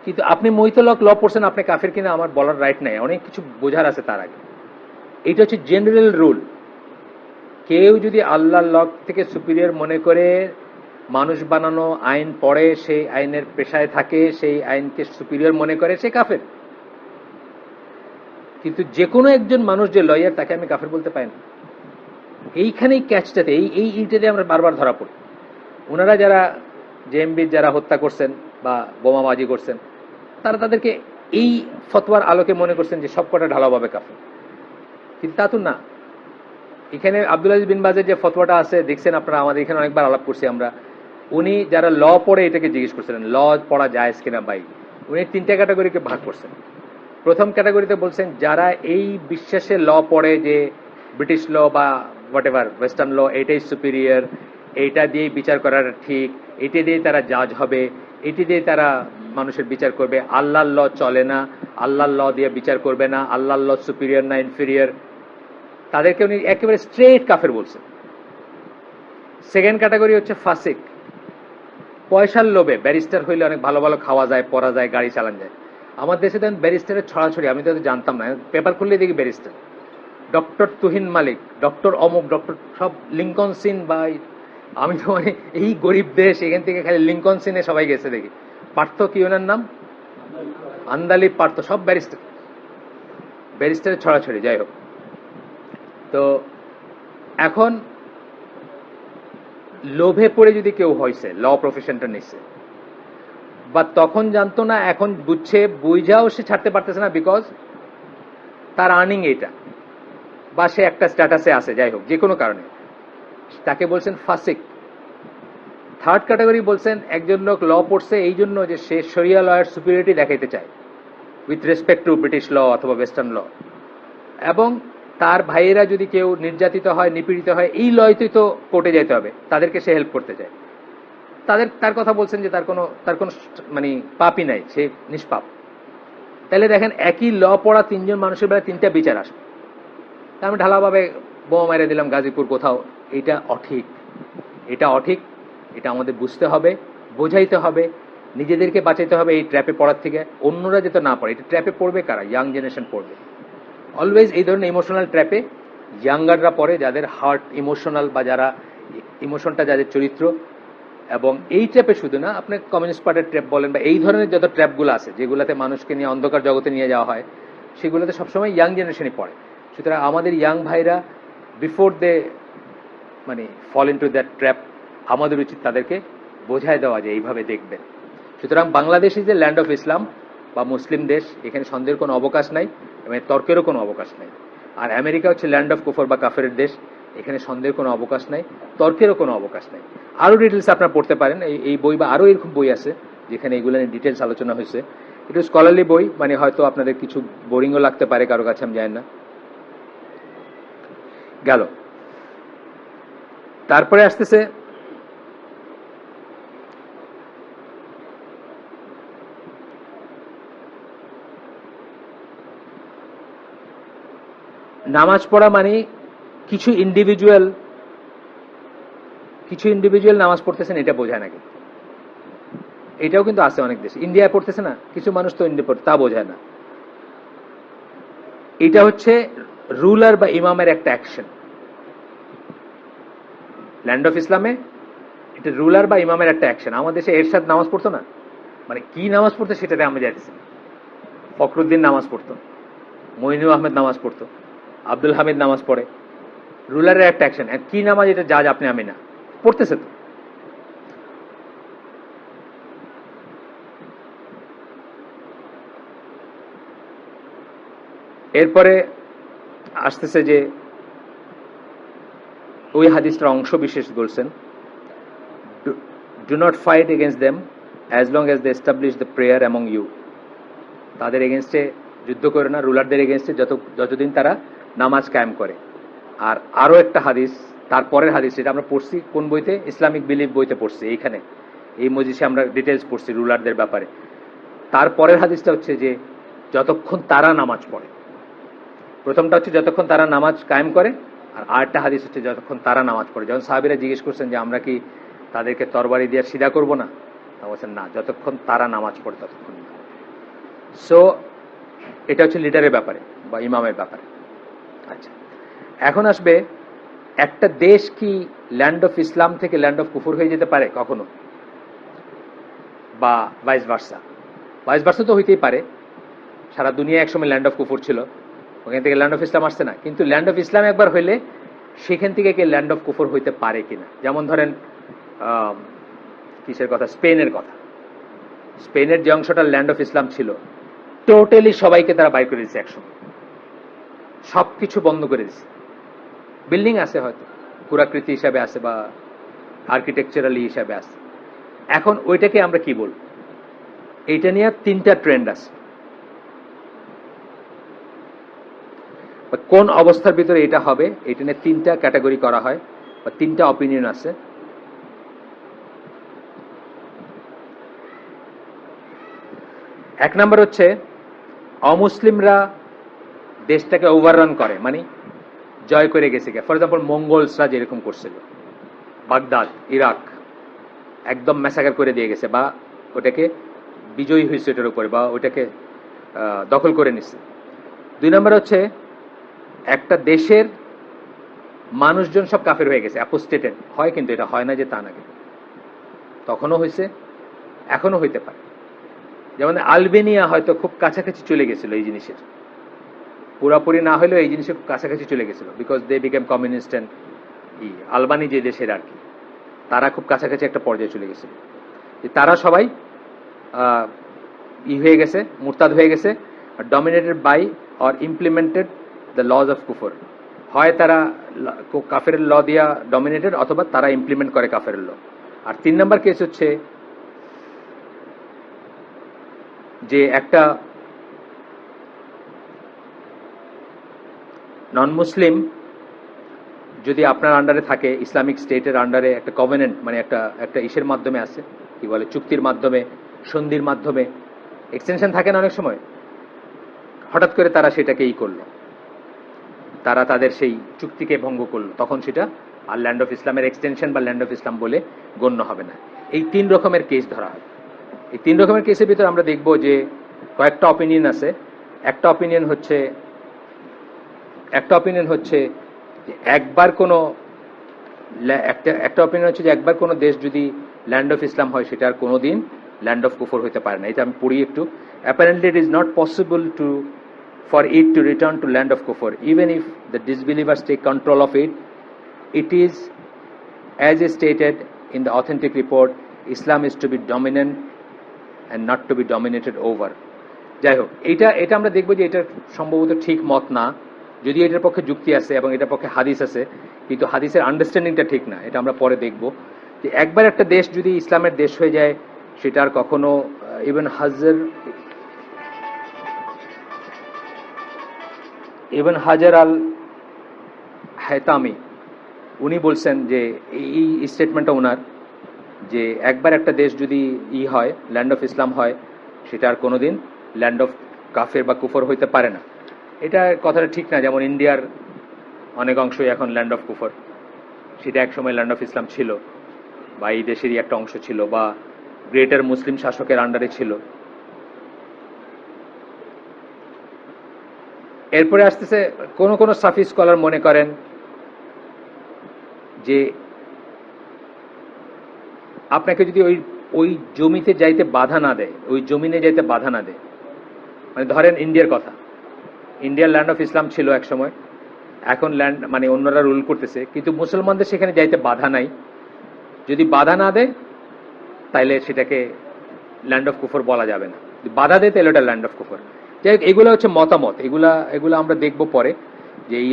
কিন্তু আপনি মৈতলক ল পড়ছেন, আপনি কাফের কিনা আমার বলার রাইট নাই, অনেক কিছু বোঝার আছে তার আগে। এটা হচ্ছে জেনারেল রুল। কেউ যদি আল্লাহর ল থেকে সুপিরিয়র মনে করে মানুষ বানানো আইন পড়ে, সেই আইনের পেশায় থাকে, সেই আইনকে সুপিরিয়র মনে করে, সে কাফের। কিন্তু যে কোনো একজন মানুষ যে লয়ার, তাকে আমি কাফের বলতে পারি না। এইখানেই ক্যাচটাতে, এইটাতে আমরা বারবার ধরা পড়ি। ওনারা যারা জেএমবি যারা হত্যা করছেন বা বোমাবাজি করছেন, তারা তাদেরকে এই ফতোয়ার আলোকে মনে করছেন যে সবকটা ঢালাওভাবে কাফের, কিন্তু তা তো না। এখানে আব্দুল আজিজ বিন বাজের যে ফতোয়াটা আছে দেখছেন আপনারা, আমাদের এখানে অনেকবার আলাপ করছি আমরা। উনি যারা ল পড়ে এটাকে জিজ্ঞেস করছিলেন ল পড়া যায় কিনা ভাই, উনি 3টা ক্যাটাগরিকে ভাগ করছেন। প্রথম ক্যাটাগরিতে বলছেন যারা এই বিশ্বাসে ল পড়ে যে ব্রিটিশ ল বা হোয়াট এভার ওয়েস্টার্ন ল এটাই সুপিরিয়র, এইটা দিয়েই বিচার করাটা ঠিক, এটা দিয়ে তারা জাজ হবে, এটি দিয়ে তারা মানুষের বিচার করবে, আল্লাহর ল চলে না, আল্লাহর ল দিয়ে বিচার করবে না, আল্লাহর ল সুপিরিয়র না ইনফিরিয়র, তাদেরকে উনি একেবারে স্ট্রেট কাফের বলছেন। সেকেন্ড ক্যাটাগরি হচ্ছে ফাসিক, পয়সার লোভে ব্যারিস্টার হইলে অনেক ভালো ভালো খাওয়া যায়, পড়া যায়, গাড়ি চালান যায়। আমার দেশে দেন ব্যারিস্টারের ছড়াছড়ি, আমি তো জানতাম না, পেপার খুললেই দেখি ব্যারিস্টার, ডক্টর তুহিন মালিক, ডক্টর অমুক, ডক্টর সব লিঙ্কন সিন। বা আমি তো মানে এই গরিব দেশ, এখান থেকে খালি লিঙ্কন সিনে সবাই গেছে দেখি। পার্থ কি ওনার নাম, আন্দালি পার্থ, সব ব্যারিস্টার, ব্যারিস্টারের ছড়াছড়ি। যাই হোক, তো এখন লোভে পড়ে যদি কেউ হয়েছে ল প্রফেশনটা নিচ্ছে, বা তখন জানতো না, এখন বুঝছে, বুঝাও সে ছাড়তে পারতেছে না, বিকজ তার আর্নিং এইটা, বা সে একটা স্ট্যাটাসে আছে, যাই হোক যে কোনো কারণে, তাকে বলছেন ফাসিক। থার্ড ক্যাটাগরি বলছেন একজন লোক ল পড়ছে এই জন্য যে সে শরিয়া লয়ের সুপিরিয়রিটি দেখাইতে চায় with respect to British law অথবা ওয়েস্টার্ন ল, এবং তার ভাইয়েরা যদি কেউ নির্যাতিত হয়, নিপীড়িত হয়, এই লয়তেই তো কোর্টে যেতে হবে, তাদেরকে সে হেল্প করতে চায়। তার কথা বলছেন যে তার কোনো মানে পাপই নাই, সে নিষ্পাপ। তাহলে দেখেন, একই ল পড়া তিনজন মানুষের বেলা তিনটা বিচার আসবে। তা আমি ঢালাভাবে বোমা মেরে দিলাম গাজীপুর কোথাও, এটা অঠিক, এটা অঠিক, এটা আমাদের বুঝতে হবে, বোঝাইতে হবে, নিজেদেরকে বাঁচাইতে হবে এই ট্র্যাপে পড়ার থেকে। অন্যরা যাতে না পড়ে, এটা ট্র্যাপে পড়বে কারা, ইয়াং জেনারেশন পড়বে। অলওয়েজ এই ধরনের ইমোশনাল ট্র্যাপে ইয়াঙ্গাররা পড়ে, যাদের হার্ট ইমোশনাল, বা যারা ইমোশনটা, যাদের চরিত্র। এবং এই ট্র্যাপে শুধু না, আপনি কমিউনিস্ট পার্টির ট্র্যাপ বলেন, বা এই ধরনের যত ট্র্যাপগুলো আছে যেগুলোতে মানুষকে নিয়ে অন্ধকার জগতে নিয়ে যাওয়া হয়, সেগুলোতে সবসময় ইয়াং জেনারেশনই পড়ে। সুতরাং আমাদের ইয়াং ভাইরা, বিফোর দে মানে ফল ইনটু দ্যাট ট্র্যাপ, আমাদের উচিত তাদেরকে বোঝায় দেওয়া যে এইভাবে দেখবেন। সুতরাং Bangladesh is a land of Islam, বা মুসলিম দেশ, এখানে সন্দেহের কোনো অবকাশ নাই এবং তর্কেরও কোনো অবকাশ নাই। আর আমেরিকা হচ্ছে ল্যান্ড অফ কুফর বা কাফের দেশ, এখানে সন্দেহের কোনো অবকাশ নাই, তর্কেরও কোনো অবকাশ নাই। আরও ডিটেলস আপনারা পড়তে পারেন, এই বই বা আরও এরকম বই আছে যেখানে এইগুলো নিয়ে ডিটেলস আলোচনা হয়েছে। একটু স্কলারলি বই, মানে হয়তো আপনাদের কিছু বোরিংও লাগতে পারে কারো কাছে, আমি জানি না। গেল, তারপরে আসতেছে নামাজ পড়া, মানে কিছু ইন্ডিভিজুয়াল নামাজ পড়তেছেন এটা বোঝায় নাকি, এটাও কিন্তু আছে অনেক দেশে। ইন্ডিয়ায় পড়তেছে না কিছু মানুষ, তো ইন্ডিয়া পড়তে, তা বোঝায় না। এটা হচ্ছে রুলার বা ইমামের একটা অ্যাকশন। ল্যান্ড অফ ইসলামে এটা রুলার বা ইমামের একটা অ্যাকশন। আমাদের দেশে এরশাদ নামাজ পড়তো না, মানে কি নামাজ পড়তো সেটাতে আমরা যাইতেছি না। ফখরুদ্দিন নামাজ পড়তো, মইনুল আহমেদ নামাজ পড়তো, আব্দুল হামিদ নামাজ পড়ে, রুলারের একটা অ্যাকশন। কি নামাজ, এটা জাজ আপনি আমি না, পড়তেছে তো। এরপরে আসতেছে যে ওই হাদিসটার অংশ বিশেষ বলছেন, do not fight against them as long as they establish the prayer among you. তাদের এগেনস্টে যুদ্ধ করে না, রুলারদের এগেনস্টে যতদিন তারা নামাজ কায়েম করে। আর আরও একটা হাদিস, তারপরের হাদিস, এটা আমরা পড়ছি কোন বইতে, ইসলামিক বিলিফ বইতে পড়ছি, এইখানে এই মজলিসে আমরা ডিটেলস পড়ছি রুলারদের ব্যাপারে। তারপরের হাদিসটা হচ্ছে যে যতক্ষণ তারা নামাজ পড়ে। প্রথমটা হচ্ছে যতক্ষণ তারা নামাজ কায়েম করে, আর আরেকটা হাদিস হচ্ছে যতক্ষণ তারা নামাজ পড়ে। যখন সাহাবীরা জিজ্ঞেস করছেন যে আমরা কি তাদেরকে তরবারি দিয়ে সিধা করব না, তা বলছেন না, যতক্ষণ তারা নামাজ পড়ে ততক্ষণ না। সো এটা হচ্ছে লিডারের ব্যাপারে বা ইমামের ব্যাপারে। আচ্ছা, এখন আসবে, একটা দেশ কি ল্যান্ড অফ ইসলাম থেকে ল্যান্ড অফ কুফর হয়ে যেতে পারে কখনো, বা ভাইস ভার্সা তো হইতেই পারে। সারা দুনিয়া একসময় ল্যান্ড অফ কুফর ছিল, ওখান থেকে ল্যান্ড অফ ইসলাম আসছে না, কিন্তু ল্যান্ড অফ ইসলাম একবার হইলে সেখান থেকে কি ল্যান্ড অফ কুফর হইতে পারে কিনা। যেমন ধরেন কিসের কথা, স্পেনের কথা। স্পেনের যে অংশটা ল্যান্ড অফ ইসলাম ছিল, টোটালি সবাইকে তারা বাইর করে দিচ্ছে, একসময় সবকিছু বন্ধ করে দিচ্ছে। বিল্ডিং আছে হয়তো পুরাকৃতি হিসাবে আছে, বা আর্কিটেকচারালি হিসাবে আছে। এখন ওইটাকে আমরা কি বলব, এইটা নিয়ে তিনটা ট্রেন্ড আছে। কোন অবস্থার ভিতরে এটা হবে, এটা নিয়ে তিনটা ক্যাটাগরি করা হয়, বা তিনটা অপিনিয়ন আছে। এক নম্বর হচ্ছে অমুসলিমরা দেশটাকে ওভাররান করে, মানে জয় করে গেছে। ফর এক্সাম্পল মঙ্গলসরা যেরকম করছিল, বাগদাদ, ইরাক একদম ম্যাসাকার করে দিয়ে গেছে, বা ওটাকে বিজয়ী হয়েছে ওটার উপরে, বা ওটাকে দখল করে নিচ্ছে। 2 নম্বর হচ্ছে একটা দেশের মানুষজন সব কাফের হয়ে গেছে, অ্যাপোস্টেটেড হয়, কিন্তু এটা হয় না যে তা না, তখনও হয়েছে, এখনো হইতে পারে। যেমন আলবেনিয়া হয়তো খুব কাছাকাছি চলে গেছিল এই জিনিসের, পুরাপুরি না হলেও এই জিনিসের খুব কাছাকাছি চলে গেছিল, because they became communist and Albania যে দেশের আর কি, তারা খুব কাছাকাছি একটা পর্যায়ে চলে গেছিল। তারা সবাই হয়ে গেছে, মুরতাদ হয়ে গেছে, dominated by or implemented the laws of কুফর। হয় তারা কাফের ল দিয়া ডমিনেটেড, অথবা তারা ইমপ্লিমেন্ট করে কাফের ল। আর 3 নম্বর কেস হচ্ছে যে একটা নন মুসলিম যদি আপনার আন্ডারে থাকে, ইসলামিক স্টেটের আন্ডারে একটা কভেনেন্ট, মানে একটা ইসের মাধ্যমে আছে, কি বলে, চুক্তির মাধ্যমে, সন্ধির মাধ্যমে, এক্সটেনশন থাকে না অনেক সময়, হঠাৎ করে তারা সেটাকে করলো, তারা তাদের সেই চুক্তিকে ভঙ্গ করলো, তখন সেটা আর ল্যান্ড অফ ইসলামের এক্সটেনশন বা ল্যান্ড অফ ইসলাম বলে গণ্য হবে না। এই 3 রকমের কেস ধরা হয়। এই 3 রকমের কেসের ভিতরে আমরা দেখব যে কয়েকটা অপিনিয়ন আছে। একটা অপিনিয়ন হচ্ছে যে একবার কোনো দেশ যদি ল্যান্ড অফ ইসলাম হয়, সেটা আর কোনোদিন ল্যান্ড অফ কুফর হতে পারে না। এটা আমি পড়ি একটু। Apparently it is not possible for it to return to land of kufr, even if the disbelievers take control of it. It is, as is stated in the authentic report, Islam is to be dominant and not to be dominated over. যাই হোক, এটা আমরা দেখব যে এটা সম্ভবত ঠিক মত না, যদি এটার পক্ষে যুক্তি আছে এবং এটার পক্ষে হাদিস আছে, কিন্তু হাদিসের আন্ডারস্ট্যান্ডিংটা ঠিক না। এটা আমরা পরে দেখব যে একবার একটা দেশ যদি ইসলামের দেশ হয়ে যায়, সেটা আর কখনো ইবন হাজার আল হায়তামি উনি বলছেন যে এই স্টেটমেন্টটা ওনার, যে একবার একটা দেশ যদি হয়, ল্যান্ড অফ ইসলাম হয়, সেটা আর কোনোদিন ল্যান্ড অফ কাফের বা কুফর হইতে পারে না। এটা কথাটা ঠিক না। যেমন ইন্ডিয়ার অনেক অংশই এখন ল্যান্ড অফ কুফর, সেটা একসময় ল্যান্ড অফ ইসলাম ছিল, বা এই দেশেরই একটা অংশ ছিল, বা গ্রেটার মুসলিম শাসকের আন্ডারে ছিল। এরপরে আসতেছে কোন সাফি স্কলার মনে করেন যে আপনাকে যদি ওই জমিতে যাইতে বাধা না দেয়, ওই জমিনে যাইতে বাধা না দেয়, মানে ধরেন ইন্ডিয়ার কথা, ইন্ডিয়ার ল্যান্ড অফ ইসলাম ছিল এক সময়, এখন ল্যান্ড মানে অন্যরা রুল করতেছে, কিন্তু মুসলমানদের সেখানে যাইতে বাধা নাই, যদি বাধা না দেয় তাইলে সেটাকে ল্যান্ড অফ কুফর বলা যাবে না। বাধা দেয় তাহলে ওটা ল্যান্ড অফ কুফর। যাই হোক, এগুলো হচ্ছে মতামত, এগুলা আমরা দেখব পরে, যে এই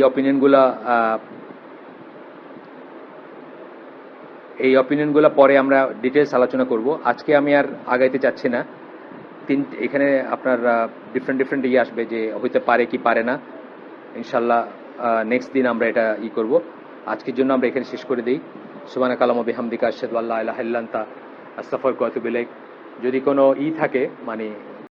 অপিনিয়নগুলো পরে আমরা ডিটেলস আলোচনা করব। আজকে আমি আর আগাইতে চাচ্ছি না। এখানে আপনার ডিফারেন্ট আসবে যে হইতে পারে কি পারে না। ইনশাল্লাহ নেক্সট দিন আমরা এটা করব। আজকের জন্য আমরা এখানে শেষ করে দিই। সুবহানাকা আল্লাহুম্মা বিহামদিকা আশহাদু আল্লা ইলাহা ইল্লা আনতা আস্তাগফিরুকা ওয়া আতুবু ইলাইক। যদি কোনো থাকে, মানে